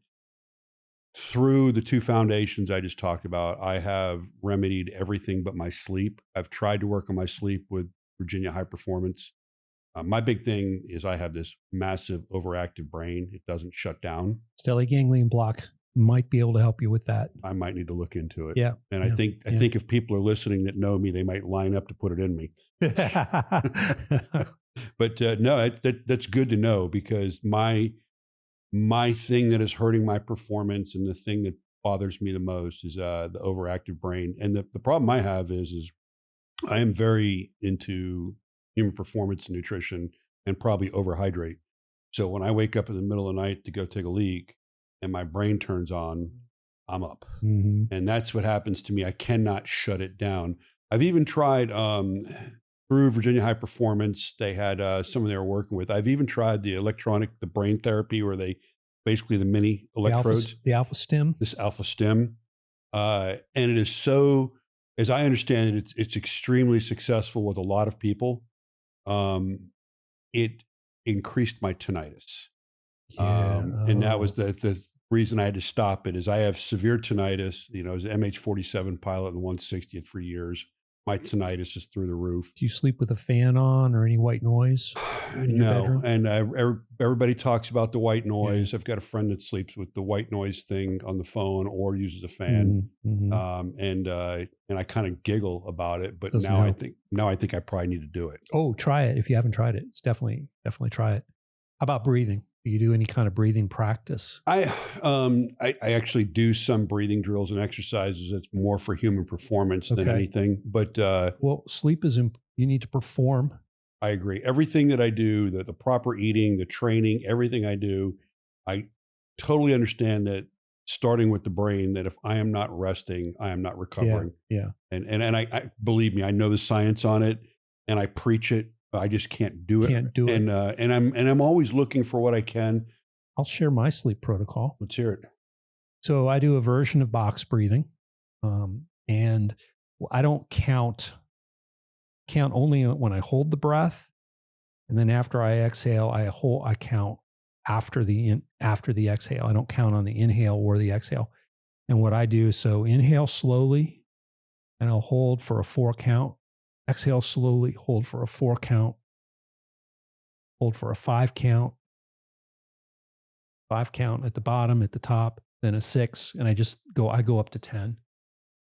through the 2 foundations I just talked about, I have remedied everything but my sleep. I've tried to work on my sleep with Virginia High Performance. My big thing is I have this massive overactive brain. It doesn't shut down. Stellate ganglion block might be able to help you with that. I might need to look into it. Yeah. And I think if people are listening that know me, they might line up to put it in me. But no, that's good to know, because my thing that is hurting my performance and the thing that bothers me the most is the overactive brain. And the problem I have is I am very into human performance and nutrition, and probably overhydrate. So when I wake up in the middle of the night to go take a leak and my brain turns on, I'm up. Mm-hmm. And that's what happens to me. I cannot shut it down. I've even tried through Virginia High Performance. They had someone they were working with. I've even tried the brain therapy, where they basically the mini electrodes. The alpha stim. This alpha stim. And it is so, as I understand it, it's extremely successful with a lot of people. It increased my tinnitus. And that was the reason I had to stop it. Is I have severe tinnitus, as an MH-47 pilot and 160th for years. My tinnitus is through the roof. Do you sleep with a fan on or any white noise? No. And everybody talks about the white noise. Yeah. I've got a friend that sleeps with the white noise thing on the phone or uses a fan. Mm-hmm. And I kind of giggle about it, but I think I probably need to do it. Oh, try it. If you haven't tried it, it's definitely try it. How about breathing? Do you do any kind of breathing practice? I actually do some breathing drills and exercises. It's more for human performance than anything. But sleep is you need to perform. I agree. Everything that I do, the proper eating, the training, everything I do, I totally understand that. Starting with the brain, that if I am not resting, I am not recovering. Yeah. And I believe me, I know the science on it, and I preach it. I just can't do it. And I'm always looking for what I can. I'll share my sleep protocol. Let's hear it. So I do a version of box breathing, and I don't count only when I hold the breath. And then after I exhale, I count after the exhale. I don't count on the inhale or the exhale. And what I do is, so inhale slowly and I'll hold for a 4 count. Exhale slowly, hold for a 4 count. Hold for a 5 count. 5 count at the bottom, at the top, then a 6, and I go up to 10,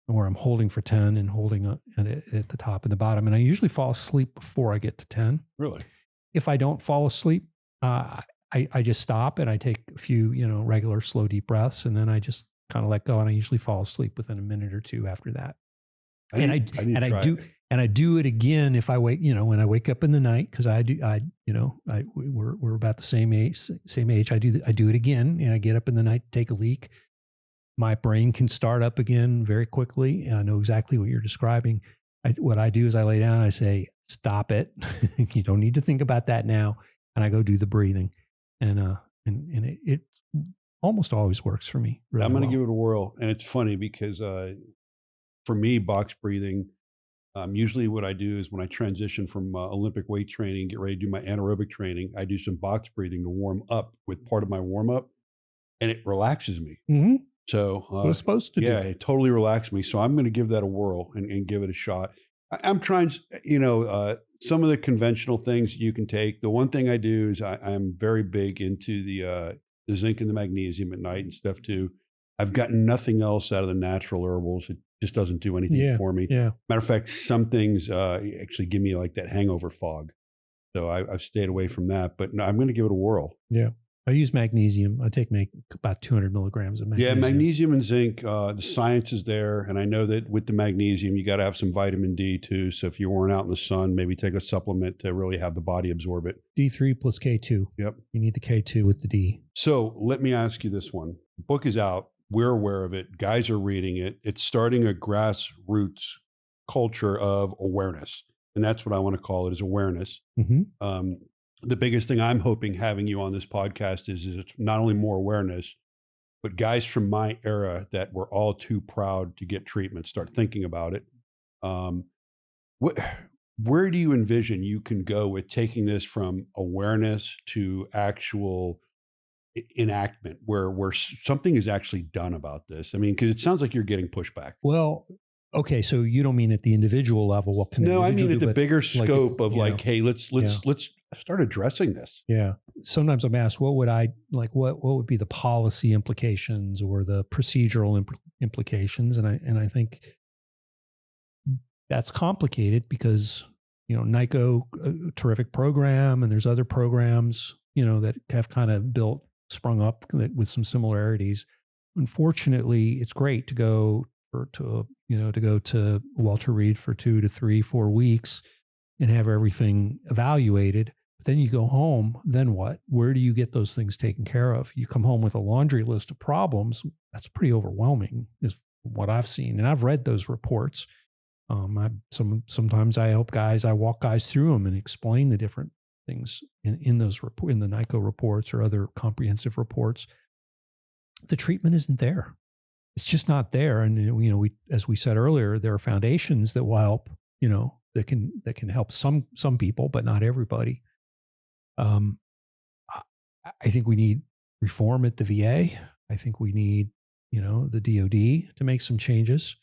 where I'm holding for 10 and holding at the top and the bottom. And I usually fall asleep before I get to 10. Really? If I don't fall asleep, I just stop and I take a few, regular slow deep breaths, and then I just kind of let go, and I usually fall asleep within a minute or two after that. I do it again if I wake, when I wake up in the night, because we're about the same age. I do it again, and I get up in the night to take a leak. My brain can start up again very quickly. And I know exactly what you're describing. What I do is I lay down and I say, stop it. You don't need to think about that now. And I go do the breathing, and it almost always works for me. Really, I'm going to give it a whirl. And it's funny because for me, box breathing, usually what I do is when I transition from Olympic weight training, get ready to do my anaerobic training, I do some box breathing to warm up with part of my warm up, and it relaxes me. Mm-hmm. So what it's supposed to do. Yeah, it totally relaxed me. So I'm going to give that a whirl and give it a shot. I'm trying, some of the conventional things you can take. The one thing I do is I'm very big into the zinc and the magnesium at night and stuff too. I've gotten nothing else out of the natural herbals. It just doesn't do anything for me. Yeah. Matter of fact, some things actually give me like that hangover fog. So I've stayed away from that, but no, I'm going to give it a whirl. Yeah. I use magnesium. I take about 200 milligrams of magnesium. Yeah, magnesium and zinc, the science is there. And I know that with the magnesium, you got to have some vitamin D too. So if you're worn out in the sun, maybe take a supplement to really have the body absorb it. D3 plus K2. Yep. You need the K2 with the D. So let me ask you this one. The book is out. We're aware of it. Guys are reading it. It's starting a grassroots culture of awareness. And that's what I want to call it, is awareness. Mm-hmm. The biggest thing I'm hoping having you on this podcast is it's not only more awareness, but guys from my era that were all too proud to get treatment start thinking about it. Where do you envision you can go with taking this from awareness to actual enactment, where something is actually done about this? I mean, because it sounds like you're getting pushback. Well, okay, so you don't mean at the individual level? What can no, I mean at the bigger scope of hey, let's start addressing this. Yeah. Sometimes I'm asked, what would be the policy implications or the procedural implications? And I think that's complicated because, NICO, a terrific program, and there's other programs, that have kind of sprung up with some similarities. Unfortunately, it's great to go to Walter Reed for 2 to 3, 4 weeks and have everything evaluated. But then you go home, then what? Where do you get those things taken care of? You come home with a laundry list of problems. That's pretty overwhelming, is what I've seen. And I've read those reports. Sometimes I help guys, I walk guys through them and explain the different things in the NICO reports or other comprehensive reports. The treatment isn't there. It's just not there. And, we, as we said earlier, there are foundations that will help, that can help some people, but not everybody. I think we need reform at the VA. I think we need, the DOD to make some changes.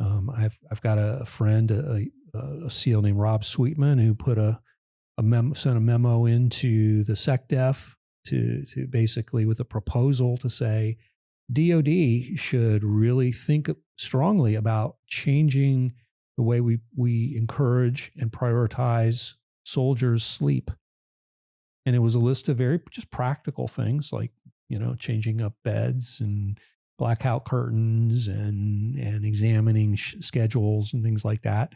I've got a friend, a SEAL named Rob Sweetman, who put sent a memo into the SecDef to basically with a proposal to say, DOD should really think strongly about changing the way we encourage and prioritize soldiers' sleep. And it was a list of very just practical things like, changing up beds and blackout curtains and examining schedules and things like that.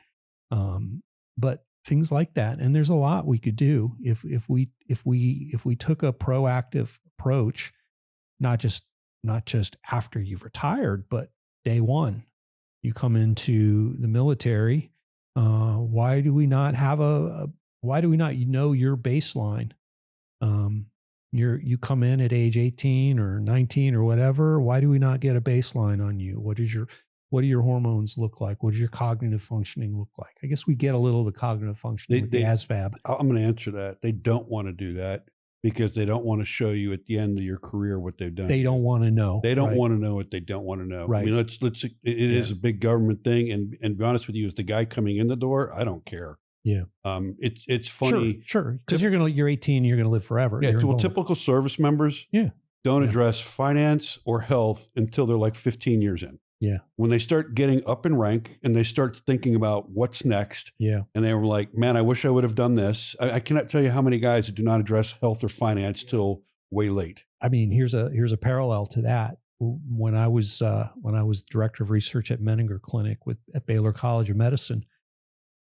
But things like that. And there's a lot we could do if we took a proactive approach, not just after you've retired, but day one. You come into the military. Why do we not know your baseline? You come in at age 18 or 19 or whatever. Why do we not get a baseline on you? What is your What do your hormones look like? What does your cognitive functioning look like? I guess we get a little of the cognitive functioning with the ASVAB. I'm going to answer that. They don't want to do that because they don't want to show you at the end of your career what they've done. They don't want to know. They don't want to know what they don't want to know. Right. I mean, it is a big government thing. And to be honest with you, as the guy coming in the door, I don't care. Yeah. It's funny. Sure. Because you're 18, you're going to live forever. Yeah. Well, typical service members don't address finance or health until they're like 15 years in. Yeah. When they start getting up in rank and they start thinking about what's next. Yeah. And they were like, man, I wish I would have done this. I cannot tell you how many guys who do not address health or finance till way late. I mean, here's a parallel to that. When I was director of research at Menninger Clinic at Baylor College of Medicine,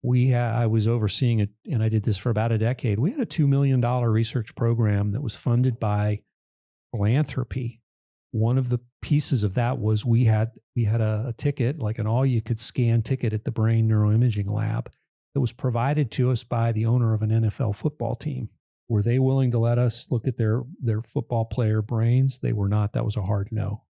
I was overseeing it, and I did this for about a decade. We had a $2 million research program that was funded by philanthropy. One of the pieces of that was we had a ticket, like an all-you-could-scan ticket at the Brain Neuroimaging Lab that was provided to us by the owner of an NFL football team. Were they willing to let us look at their football player brains? They were not. That was a hard no.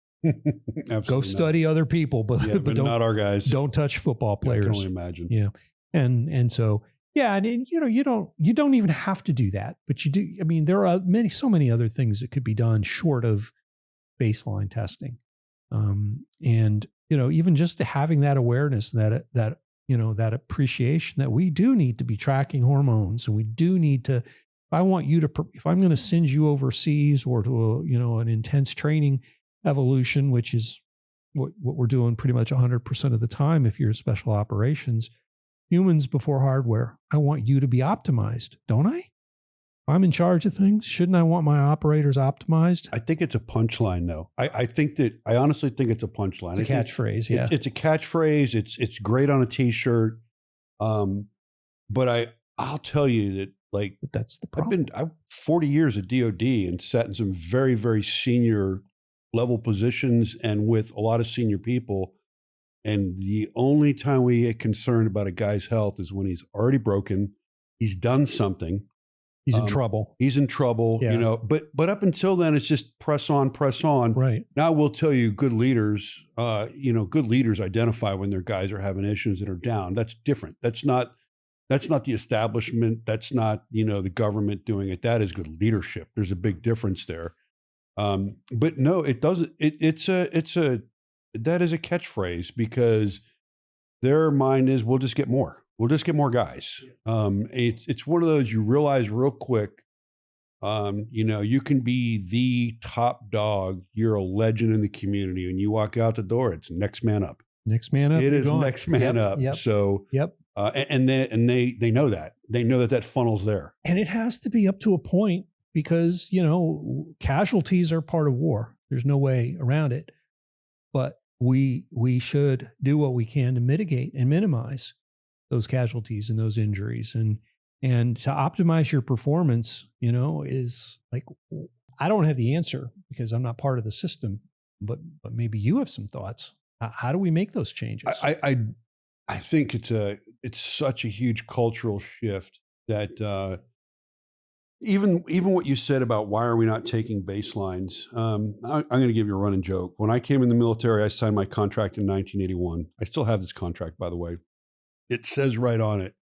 Go study other people, but don't, not our guys. Don't touch football players. I can only imagine. Yeah, and so and you don't even have to do that, but you do. I mean, there are so many other things that could be done short of baseline testing, and even just having that awareness that appreciation that we do need to be tracking hormones, and we do need to. If I'm going to send you overseas or to an intense training evolution, which is what we're doing pretty much 100% of the time. If you're special operations, humans before hardware, I want you to be optimized, don't I? If I'm in charge of things, shouldn't I want my operators optimized? I think it's a punchline, though. I honestly think it's a punchline. It's a catchphrase, yeah. It's a catchphrase. It's great on a T-shirt. But I'll tell you that, but that's the problem. I've 40 years at DOD and sat in some very, very senior level positions and with a lot of senior people. And the only time we get concerned about a guy's health is when he's already broken, he's done something. He's in trouble. He's in trouble, but up until then, it's just press on. Right. Now we'll tell you good leaders identify when their guys are having issues that are down. That's different. That's not the establishment. That's not, the government doing it. That is good leadership. There's a big difference there. But no, it doesn't. That is a catchphrase because their mind is, we'll just get more. We'll just get more guys. It's one of those you realize real quick. You can be the top dog. You're a legend in the community, and you walk out the door. It's next man up. Next man up. It is next man up. Yep. So yep. And they know that. They know that funnel's there. And it has to be up to a point because, casualties are part of war. There's no way around it. But we should do what we can to mitigate and minimize those casualties and those injuries. And to optimize your performance, is like, I don't have the answer because I'm not part of the system, but maybe you have some thoughts. How do we make those changes? I think it's such a huge cultural shift that even what you said about why are we not taking baselines? I'm going to give you a running joke. When I came in the military, I signed my contract in 1981. I still have this contract, by the way. It says right on it,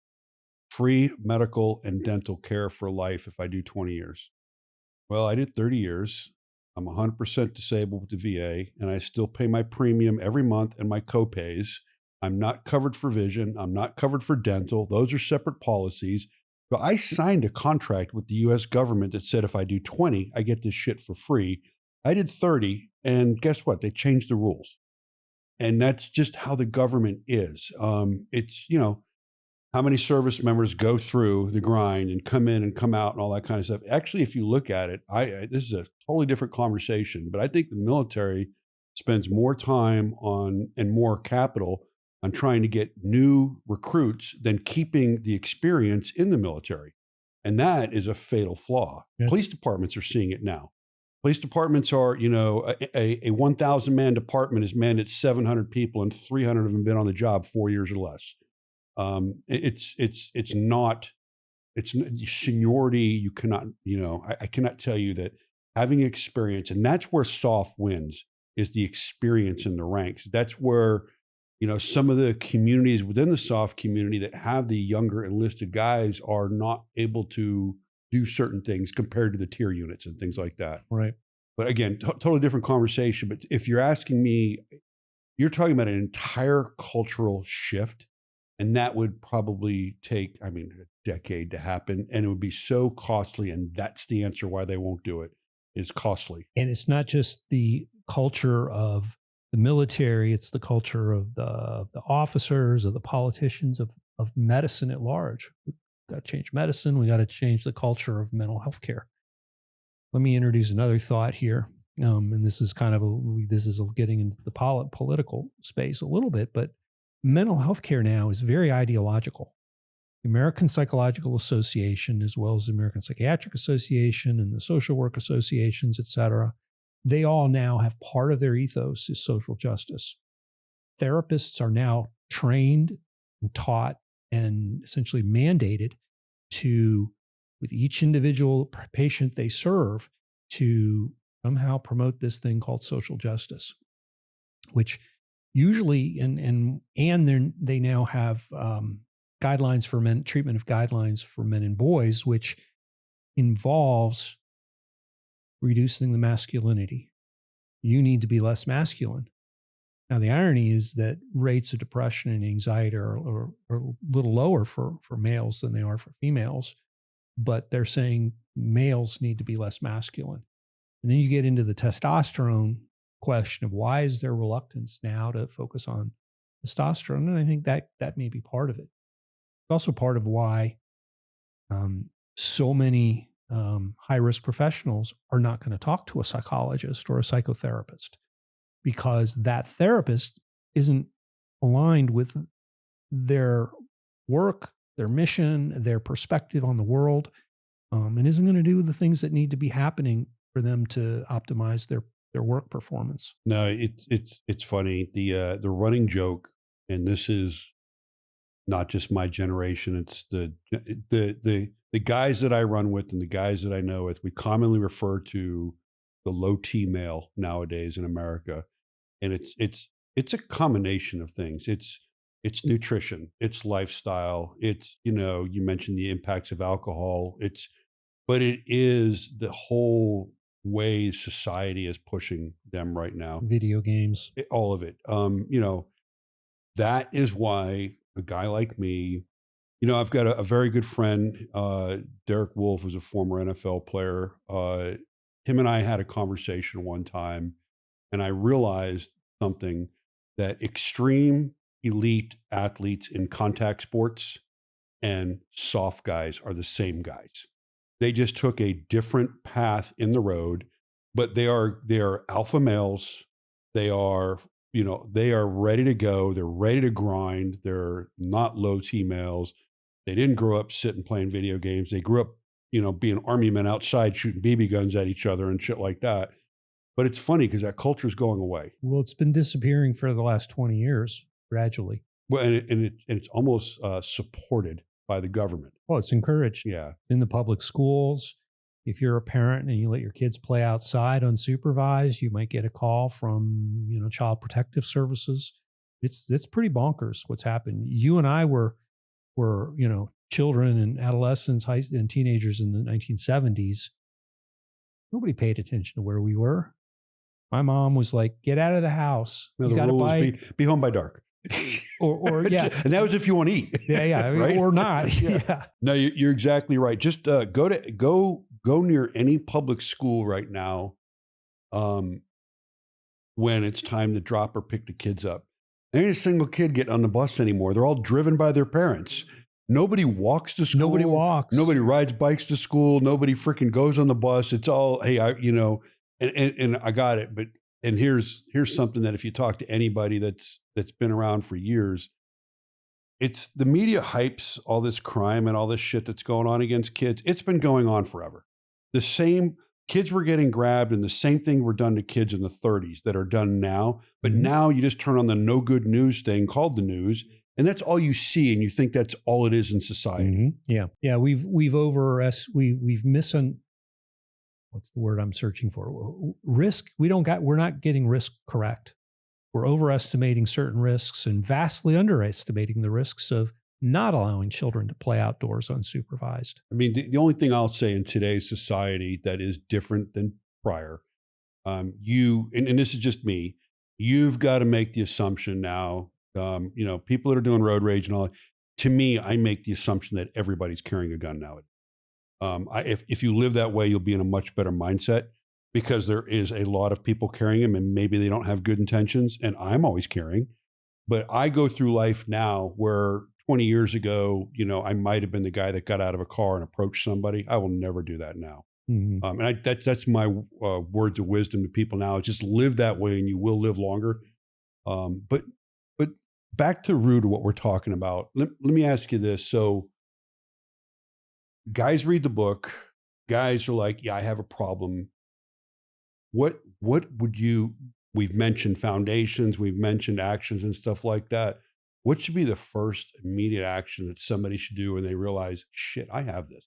free medical and dental care for life if I do 20 years. Well, I did 30 years. I'm 100% disabled with the VA, and I still pay my premium every month and my co-pays. I'm not covered for vision. I'm not covered for dental. Those are separate policies. But I signed a contract with the U.S. government that said if I do 20, I get this shit for free. I did 30, and guess what? They changed the rules. And that's just how the government is. It's, how many service members go through the grind and come in and come out and all that kind of stuff. Actually, if you look at it, this is a totally different conversation, but I think the military spends more time on and more capital on trying to get new recruits than keeping the experience in the military. And that is a fatal flaw. Yeah. Police departments are seeing it now. Police departments are, a 1,000 man department is manned at 700 people and 300 of them been on the job 4 years or less. It's seniority. You cannot, I cannot tell you that having experience, and that's where SOF wins, is the experience in the ranks. That's where some of the communities within the soft community that have the younger enlisted guys are not able to do certain things compared to the tier units and things like that. Right. But again, totally different conversation. But if you're asking me, you're talking about an entire cultural shift, and that would probably take, a decade to happen, and it would be so costly. And that's the answer why they won't do it. It's costly. And it's not just the culture of the military, it's the culture of the officers, of the politicians, of medicine at large. We've got to change medicine. We got to change the culture of mental health care. Let me introduce another thought here. And this is getting into the political space a little bit, but mental health care now is very ideological. The American Psychological Association, as well as the American Psychiatric Association and the social work associations, et cetera, they all now have part of their ethos is social justice. Therapists are now trained and taught and essentially mandated to, with each individual patient they serve, to somehow promote this thing called social justice, which usually, and they now have guidelines for men, treatment of guidelines for men and boys, which involves reducing the masculinity. You need to be less masculine. Now, the irony is that rates of depression and anxiety are a little lower for males than they are for females, but they're saying males need to be less masculine. And then you get into the testosterone question of why is there reluctance now to focus on testosterone? And I think that may be part of it. It's also part of why so many high-risk professionals are not going to talk to a psychologist or a psychotherapist, because that therapist isn't aligned with their work, their mission, their perspective on the world, and isn't going to do the things that need to be happening for them to optimize their work performance. No, it's funny. The running joke, and this is not just my generation, it's the guys that I run with and the guys that I know with, we commonly refer to the low T male nowadays in America. And it's a combination of things. It's nutrition, it's lifestyle, it's, you mentioned the impacts of alcohol, but it is the whole way society is pushing them right now. Video games. All of it. That is why a guy like me, I've got a very good friend, Derek Wolf, who's a former NFL player. Him and I had a conversation one time, and I realized something, that extreme elite athletes in contact sports and soft guys are the same guys. They just took a different path in the road, but they are alpha males. They are ready to go. They're ready to grind. They're not low T males. They didn't grow up sitting playing video games. They grew up, being army men outside shooting BB guns at each other and shit like that. But it's funny because that culture is going away. Well, it's been disappearing for the last 20 years, gradually. Well, and it's almost supported by the government. Well, it's encouraged. Yeah. In the public schools, if you're a parent and you let your kids play outside unsupervised, you might get a call from, Child Protective Services. It's pretty bonkers what's happened. You and I were children and adolescents and teenagers in the 1970s. Nobody paid attention to where we were. My mom was like, "Get out of the house. No, you got to be home by dark." or yeah, and that was if you want to eat. Yeah, right? Or not. Yeah. No, you're exactly right. Just go near any public school right now, when it's time to drop or pick the kids up. There ain't a single kid getting on the bus anymore. They're all driven by their parents. Nobody walks to school. Nobody walks. Nobody rides bikes to school. Nobody freaking goes on the bus. It's all, hey, and I got it. But here's something that if you talk to anybody that's been around for years, it's the media hypes all this crime and all this shit that's going on against kids. It's been going on forever. The same kids were getting grabbed, and the same thing were done to kids in the 30s that are done now. But now you just turn on the no good news thing called the news, and that's all you see, and you think that's all it is in society. Mm-hmm. Yeah. We've what's the word I'm searching for? Risk. We're not getting risk correct. we're overestimating certain risks and vastly underestimating the risks of not allowing children to play outdoors unsupervised. I mean, the only thing I'll say in today's society that is different than prior, and this is just me, you've got to make the assumption now, people that are doing road rage and all, to me, I make the assumption that everybody's carrying a gun now. If you live that way, you'll be in a much better mindset, because there is a lot of people carrying them and maybe they don't have good intentions. And I'm always carrying, but I go through life now where 20 years ago, I might have been the guy that got out of a car and approached somebody. I will never do that now. Mm-hmm. And that's my words of wisdom to people now. Just live that way and you will live longer. But back to root of what we're talking about. Let me ask you this. So guys read the book. Guys are like, yeah, I have a problem. What would you, we've mentioned foundations, we've mentioned actions and stuff like that. What should be the first immediate action that somebody should do when they realize, shit, I have this?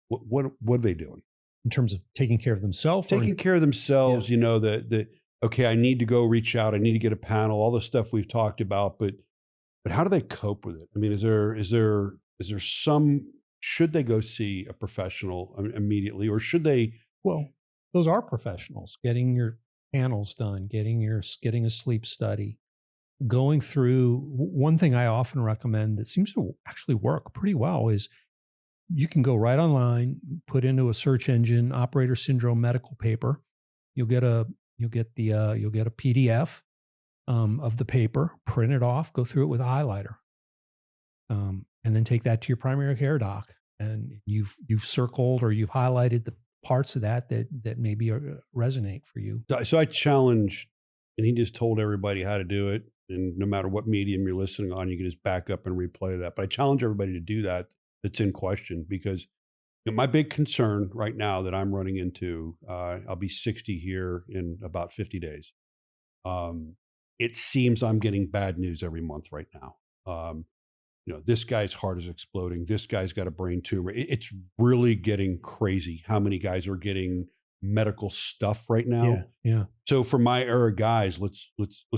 What are they doing? In terms of taking care of themselves? Taking care of themselves, yeah. Okay, I need to go reach out. I need to get a panel, all the stuff we've talked about, but how do they cope with it? I mean, is there some, should they go see a professional immediately, or should they? Well, those are professionals. Getting your panels done, getting a sleep study, going through. One thing I often recommend that seems to actually work pretty well is you can go right online, put into a search engine, operator syndrome medical paper. You'll get a PDF of the paper, print it off, go through it with a highlighter, and then take that to your primary care doc. And you've circled or you've highlighted the parts of that maybe resonate for you. So I challenge, and he just told everybody how to do it. And no matter what medium you're listening on, you can just back up and replay that. But I challenge everybody to do that. That's in question, because my big concern right now that I'm running into, I'll be 60 here in about 50 days. It seems I'm getting bad news every month right now. This guy's heart is exploding. This guy's got a brain tumor. It's really getting crazy how many guys are getting medical stuff right now. Yeah. So for my era guys, let's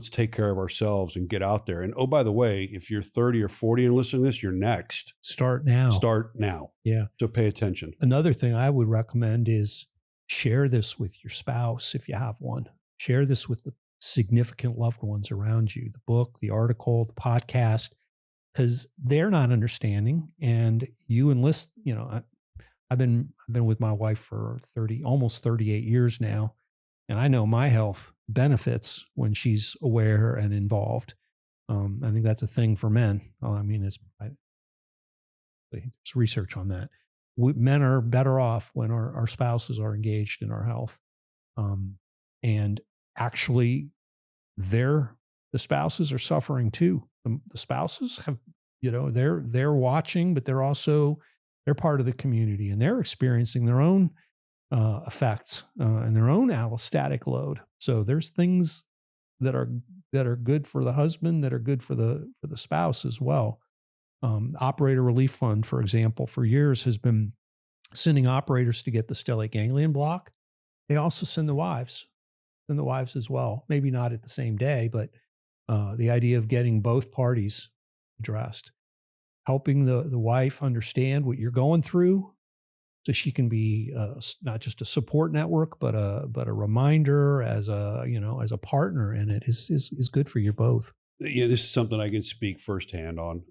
take care of ourselves and get out there. And oh, by the way, if you're 30 or 40 and listening to this, you're next. Start now. Yeah. So pay attention. Another thing I would recommend is share this with your spouse if you have one. Share this with the significant loved ones around you. The book, the article, the podcast, because they're not understanding, and you enlist. I've been with my wife for almost 38 years now, and I know my health benefits when she's aware and involved. I think that's a thing for men. There's research on that. Men are better off when our spouses are engaged in our health, and actually, the spouses are suffering too. The spouses have, they're watching, but they're part of the community, and they're experiencing their own effects and their own allostatic load. So there's things that are good for the husband that are good for the spouse as well. Operator Relief Fund, for example, for years has been sending operators to get the stellate ganglion block. They also send the wives as well. Maybe not at the same day, but the idea of getting both parties addressed, helping the wife understand what you're going through, so she can be not just a support network, but a reminder as a partner in it is good for you both. Yeah, this is something I can speak firsthand on.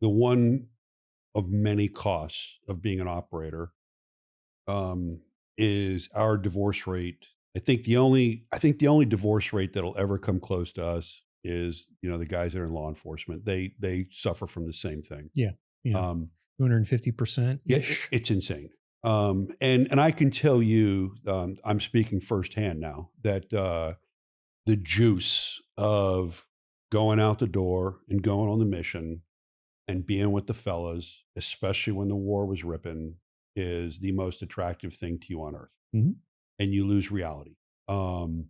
The one of many costs of being an operator is our divorce rate. I think the only divorce rate that'll ever come close to us is, the guys that are in law enforcement. They suffer from the same thing. Yeah. 250%. Yeah, it's insane. And I can tell you, I'm speaking firsthand now, that the juice of going out the door and going on the mission and being with the fellas, especially when the war was ripping, is the most attractive thing to you on earth. Mm-hmm. And you lose reality. And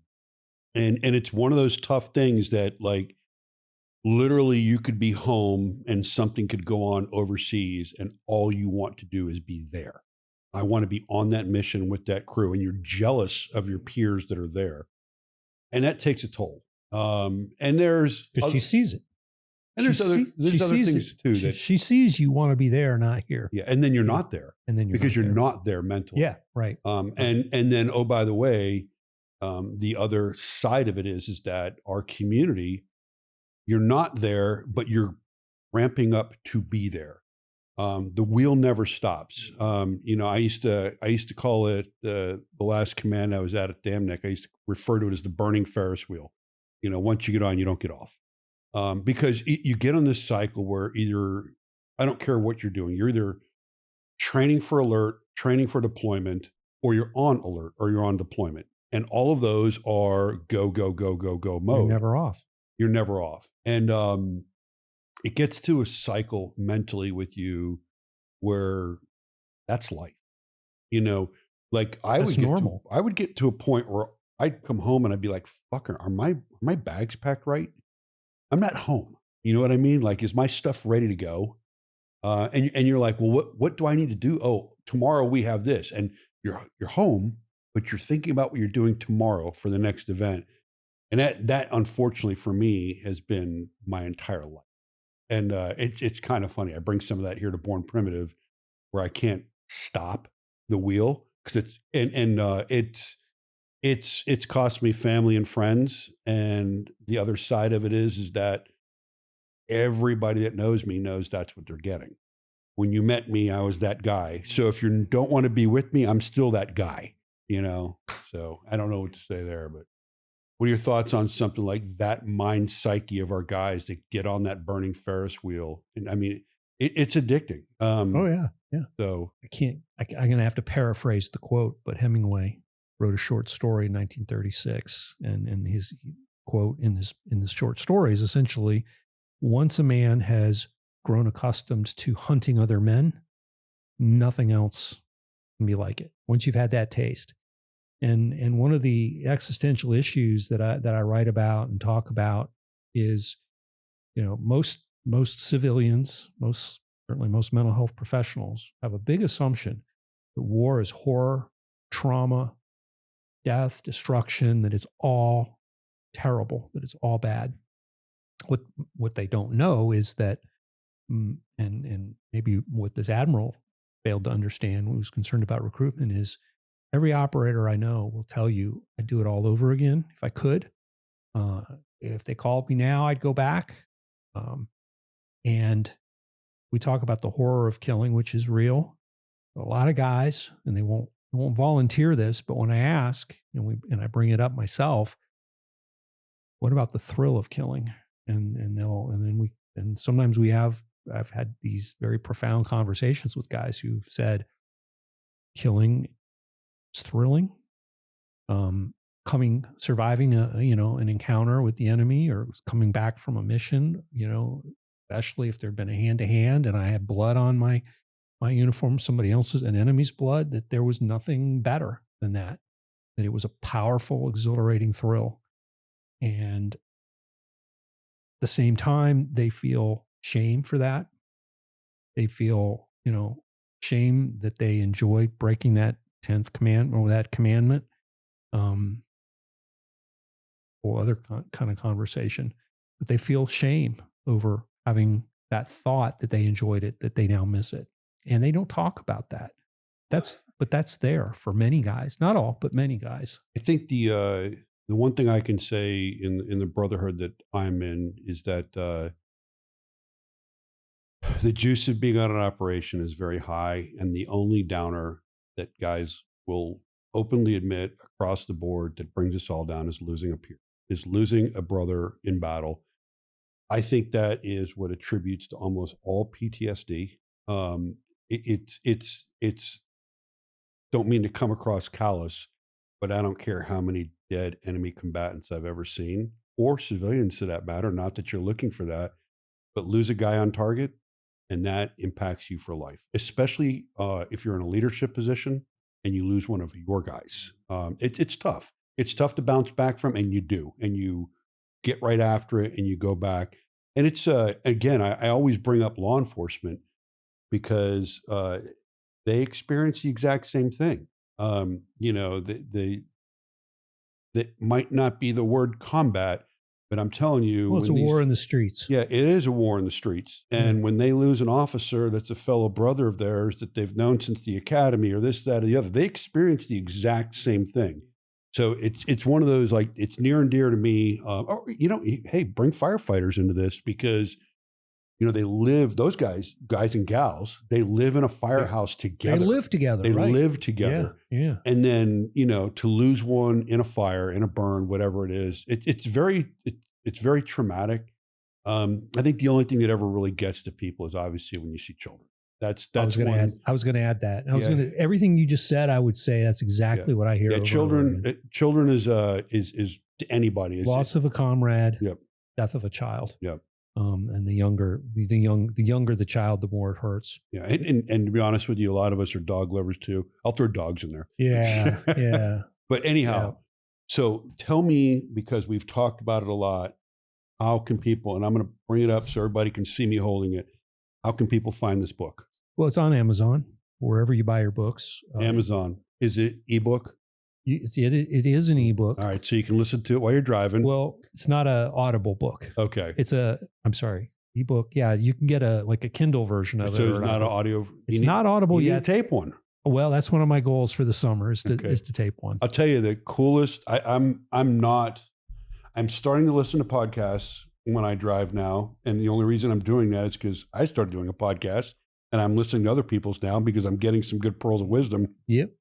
it's one of those tough things that, like, literally you could be home and something could go on overseas and all you want to do is be there. I want to be on that mission with that crew, and you're jealous of your peers that are there. And that takes a toll. And there's because she sees it. And there's other things too that she sees you want to be there, not here. Yeah, and then you're not there, and then you're not there mentally. Yeah, right. And then, oh, by the way, the other side of it is that our community, you're not there, but you're ramping up to be there. The wheel never stops. I used to call it the last command I was at Dam Neck. I used to refer to it as the burning Ferris wheel. Once you get on, you don't get off. Because you get on this cycle where I don't care what you're doing, you're either training for alert, training for deployment, or you're on alert or you're on deployment. And all of those are go, go, go, go, go mode. You're never off. You're never off. And it gets to a cycle mentally with you where that's life. Like I would get to a point where I'd come home and I'd be like, fuck, are my bags packed right? I'm not home. You know what I mean? Like, is my stuff ready to go? And you're like, well, what do I need to do? Oh, tomorrow we have this, and you're home, but you're thinking about what you're doing tomorrow for the next event. And that unfortunately for me has been my entire life. And it's kind of funny. I bring some of that here to Born Primitive, where I can't stop the wheel because it's cost me family and friends. And the other side of it is that everybody that knows me knows that's what they're getting. When you met me, I was that guy. So if you don't want to be with me, I'm still that guy, So I don't know what to say there, but what are your thoughts on something like that mind psyche of our guys that get on that burning Ferris wheel? And I mean, it's addicting. Oh yeah. Yeah. So I'm going to have to paraphrase the quote, but Hemingway wrote a short story in 1936, and his quote in this short story is essentially, once a man has grown accustomed to hunting other men, nothing else can be like it. Once you've had that taste. And one of the existential issues that I write about and talk about is, most civilians, certainly most mental health professionals have a big assumption that war is horror, trauma, death, destruction, that it's all terrible, that it's all bad. What they don't know is that, and maybe what this admiral failed to understand, who was concerned about recruitment, is every operator I know will tell you, I'd do it all over again if I could. If they called me now, I'd go back. And we talk about the horror of killing, which is real. A lot of guys, and they won't volunteer this, but when I ask, and I bring it up myself, what about the thrill of killing? And sometimes I've had these very profound conversations with guys who've said, killing is thrilling. Surviving an encounter with the enemy, or coming back from a mission, especially if there'd been a hand-to-hand and I had blood on my uniform, somebody else's, an enemy's blood, that there was nothing better than that it was a powerful, exhilarating thrill. And at the same time, they feel shame for that. They feel, shame that they enjoyed breaking that 10th command or that commandment, or other kind of conversation, but they feel shame over having that thought that they enjoyed it, that they now miss it. And they don't talk about that. But that's there for many guys, not all, but many guys. I think the one thing I can say in the brotherhood that I'm in is that the juice of being on an operation is very high, and the only downer that guys will openly admit across the board that brings us all down is losing a peer, is losing a brother in battle. I think that is what attributes to almost all PTSD. It's don't mean to come across callous, but I don't care how many dead enemy combatants I've ever seen, or civilians to that matter. Not that you're looking for that, but lose a guy on target, and that impacts you for life, especially if you're in a leadership position and you lose one of your guys. It's tough. It's tough to bounce back from, and you do, and you get right after it and you go back. And it's, again, I always bring up law enforcement because they experience the exact same thing. That might not be the word combat, But I'm telling you, Well, it's a war in the streets. Yeah, it is a war in the streets. And when they lose an officer that's a fellow brother of theirs that they've known since the academy or this, that, or the other, they experience the exact same thing. So it's one of those, like, it's near and dear to me. Hey, bring firefighters into this because, they live, those guys and gals, they live in a firehouse together. They live together. They right? live together. Yeah. And then, to lose one in a fire, in a burn, whatever it is, it's very traumatic. I think the only thing that ever really gets to people is obviously when you see children. That's I was going to add that. Everything you just said, I would say that's exactly what I hear. Yeah, children is to anybody. Loss of a comrade. Yep. Death of a child. Yep. And the younger the child, the more it hurts. Yeah. And to be honest with you, a lot of us are dog lovers too. I'll throw dogs in there. Yeah. Yeah. But anyhow, so tell me, because we've talked about it a lot, how can people, and I'm going to bring it up so everybody can see me holding it. How can people find this book? Well, it's on Amazon, wherever you buy your books. Amazon. Is it ebook? It is an ebook. All right. So you can listen to it while you're driving. Well, it's not an Audible book. Okay. I'm sorry, ebook. Yeah, you can get a Kindle version of it. So it's not an audio. It's not Audible yet. You need to tape one. Well, that's one of my goals for the summer is to tape one. I'll tell you the coolest. I'm starting to listen to podcasts when I drive now. And the only reason I'm doing that is because I started doing a podcast and I'm listening to other people's now because I'm getting some good pearls of wisdom. Yep.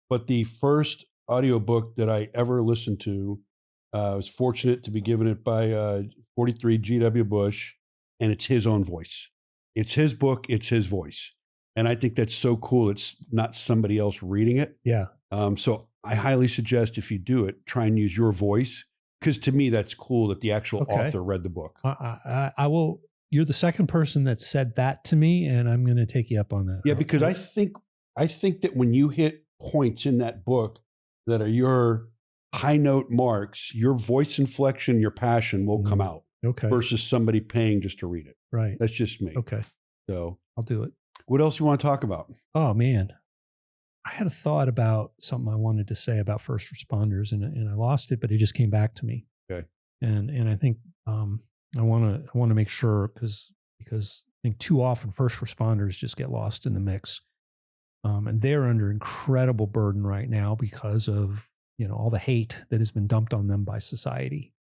But the first audiobook that I ever listened to, I was fortunate to be given it by 43 G.W. Bush, and it's his own voice. It's his book. It's his voice. And I think that's so cool. It's not somebody else reading it. Yeah. So I highly suggest if you do it, try and use your voice. Because to me, that's cool that the actual author read the book. I will. You're the second person that said that to me, and I'm going to take you up on that. Yeah, because I think that when you hit points in that book that are your high note marks, your voice inflection, your passion will come out. Okay. Versus somebody paying just to read it. Right. That's just me. Okay. So I'll do it. What else you want to talk about? Oh, man. I had a thought about something I wanted to say about first responders and I lost it, but it just came back to me. Okay. And I think I want to make sure because I think too often first responders just get lost in the mix. And they're under incredible burden right now because of, all the hate that has been dumped on them by society.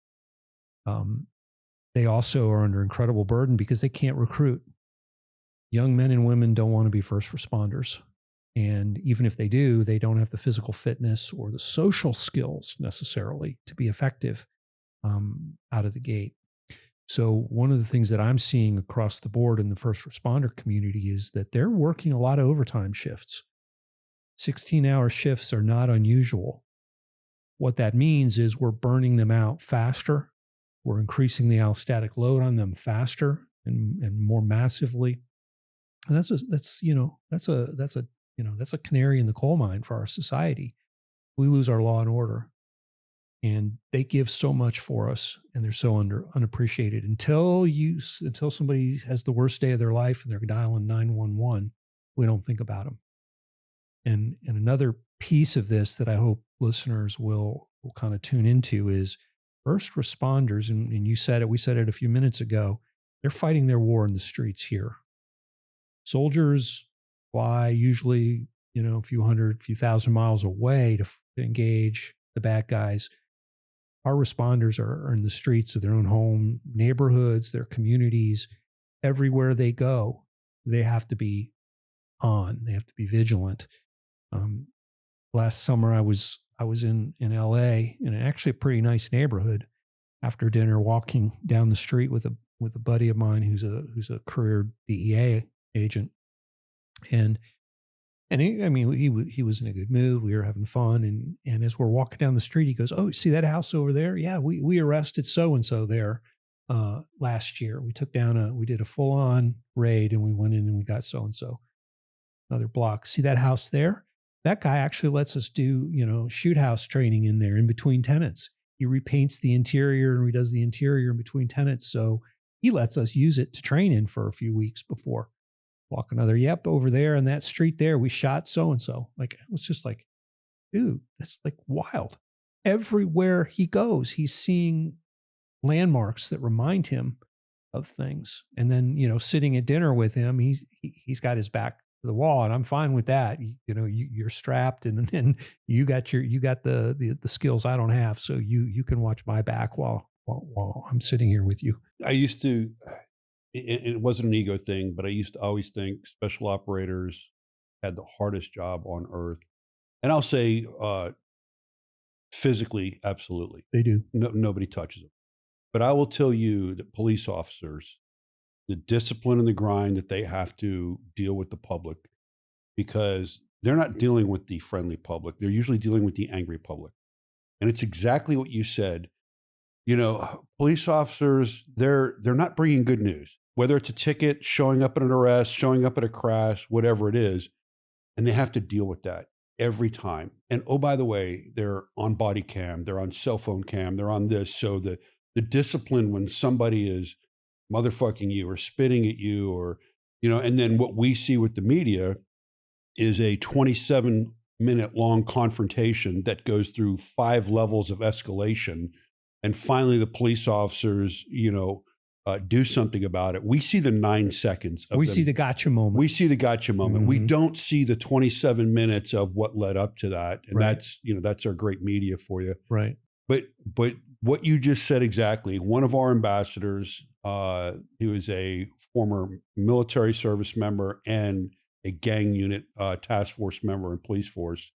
They also are under incredible burden because they can't recruit. Young men and women don't want to be first responders. And even if they do, they don't have the physical fitness or the social skills necessarily to be effective out of the gate. So one of the things that I'm seeing across the board in the first responder community is that they're working a lot of overtime shifts. 16-hour shifts are not unusual. What that means is we're burning them out faster. We're increasing the allostatic load on them faster and more massively. And that's a canary in the coal mine for our society. We lose our law and order. And they give so much for us, and they're so unappreciated until somebody has the worst day of their life and they're dialing 911. We don't think about them. And another piece of this that I hope listeners will kind of tune into is first responders. And you said it, we said it a few minutes ago. They're fighting their war in the streets here. Soldiers fly usually, a few thousand miles away to engage the bad guys. Our responders are in the streets of their own home, neighborhoods, their communities. Everywhere they go, they have to be on. They have to be vigilant. Last summer, I was in LA in actually a pretty nice neighborhood. After dinner, walking down the street with a buddy of mine who's a career DEA agent, and he was in a good mood. We were having fun. And as we're walking down the street, he goes, "Oh, see that house over there? Yeah, we arrested so-and-so there last year. We did a full-on raid and we went in and we got so-and-so another block. See that house there? That guy actually lets us do, shoot house training in there in between tenants. He repaints the interior and redoes the interior in between tenants. So he lets us use it to train in for a few weeks before. Walk another, yep, over there in that street there, we shot so-and-so. Like, it was just like, dude, that's like wild. Everywhere he goes, he's seeing landmarks that remind him of things. And then, sitting at dinner with him, he's got his back to the wall, and I'm fine with that. You're strapped, and you got the skills I don't have, so you can watch my back while I'm sitting here with you. I used to, it wasn't an ego thing, but I used to always think special operators had the hardest job on earth. And I'll say, physically, absolutely. They do. Nobody touches them. But I will tell you that police officers, the discipline and the grind that they have to deal with the public, because they're not dealing with the friendly public. They're usually dealing with the angry public. And it's exactly what you said. Police officers, they're not bringing good news, whether it's a ticket, showing up at an arrest, showing up at a crash, whatever it is. And they have to deal with that every time. And oh, by the way, they're on body cam, they're on cell phone cam, they're on this. So the discipline when somebody is motherfucking you or spitting at you, or, and then what we see with the media is a 27-minute long confrontation that goes through 5 levels of escalation. And finally the police officers, do something about it. We see the 9 seconds. We see the gotcha moment. We see the gotcha moment. Mm-hmm. We don't see the 27 minutes of what led up to that. And right. that's our great media for you. Right. But what you just said exactly, one of our ambassadors, who is a former military service member and a gang unit task force member in police force,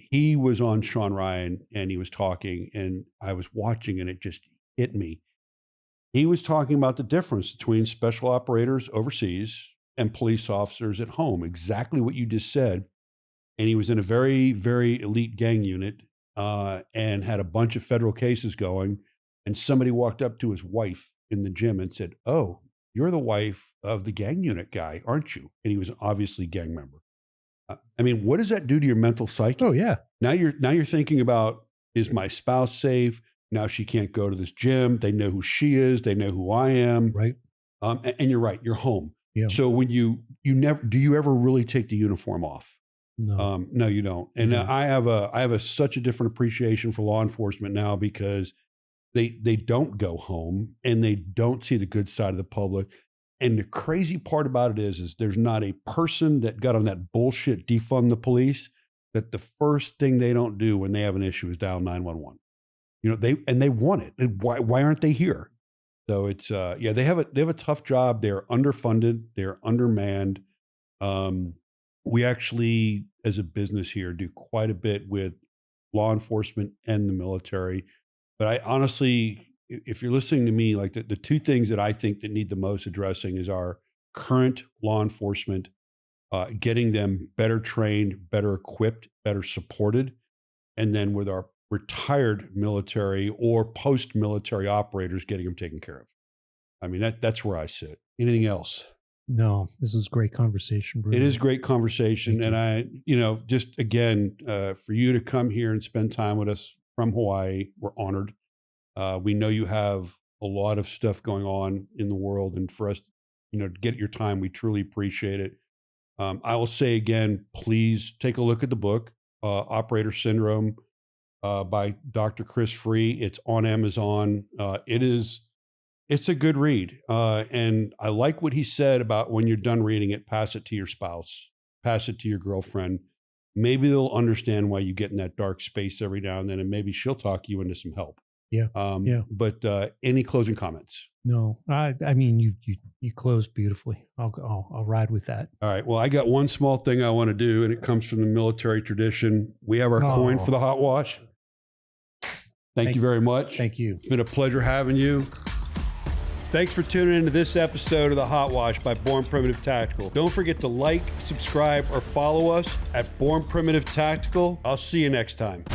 he was on Sean Ryan and he was talking, and I was watching, and it just hit me. He was talking about the difference between special operators overseas and police officers at home, exactly what you just said. And he was in a very, very elite gang unit and had a bunch of federal cases going. And somebody walked up to his wife in the gym and said, "Oh, you're the wife of the gang unit guy, aren't you?" And he was obviously a gang member. What does that do to your mental psyche? Oh, yeah. Now you're thinking about, is my spouse safe? Now she can't go to this gym. They know who she is. They know who I am. Right. And you're right. You're home. Yeah. So when do you ever really take the uniform off? No. No, you don't. And I have such a different appreciation for law enforcement now, because they don't go home and they don't see the good side of the public. And the crazy part about it is there's not a person that got on that bullshit defund the police that the first thing they don't do when they have an issue is dial 911. They want it. And why aren't they here? So it's they have a tough job. They're underfunded. They're undermanned. We actually, as a business here, do quite a bit with law enforcement and the military. But I honestly, if you're listening to me, like the 2 things that I think that need the most addressing is our current law enforcement, getting them better trained, better equipped, better supported. And then with our retired military or post-military operators, getting them taken care of. That's where I sit. Anything else? No, this is great conversation, Bruno. It is great conversation. And I, just again, for you to come here and spend time with us from Hawaii, we're honored. We know you have a lot of stuff going on in the world, and for us, to get your time, we truly appreciate it. I will say again, please take a look at the book, Operator Syndrome, by Dr. Chris Frueh. It's on Amazon. It's a good read. And I like what he said about when you're done reading it, pass it to your spouse, pass it to your girlfriend. Maybe they'll understand why you get in that dark space every now and then, and maybe she'll talk you into some help. Yeah. But any closing comments? No, you closed beautifully. I'll ride with that. All right. Well, I got one small thing I want to do, and it comes from the military tradition. We have our coin for the hot wash. Thank you very much. Thank you. It's been a pleasure having you. Thanks for tuning into this episode of The Hot Wash by Born Primitive Tactical. Don't forget to like, subscribe, or follow us at Born Primitive Tactical. I'll see you next time.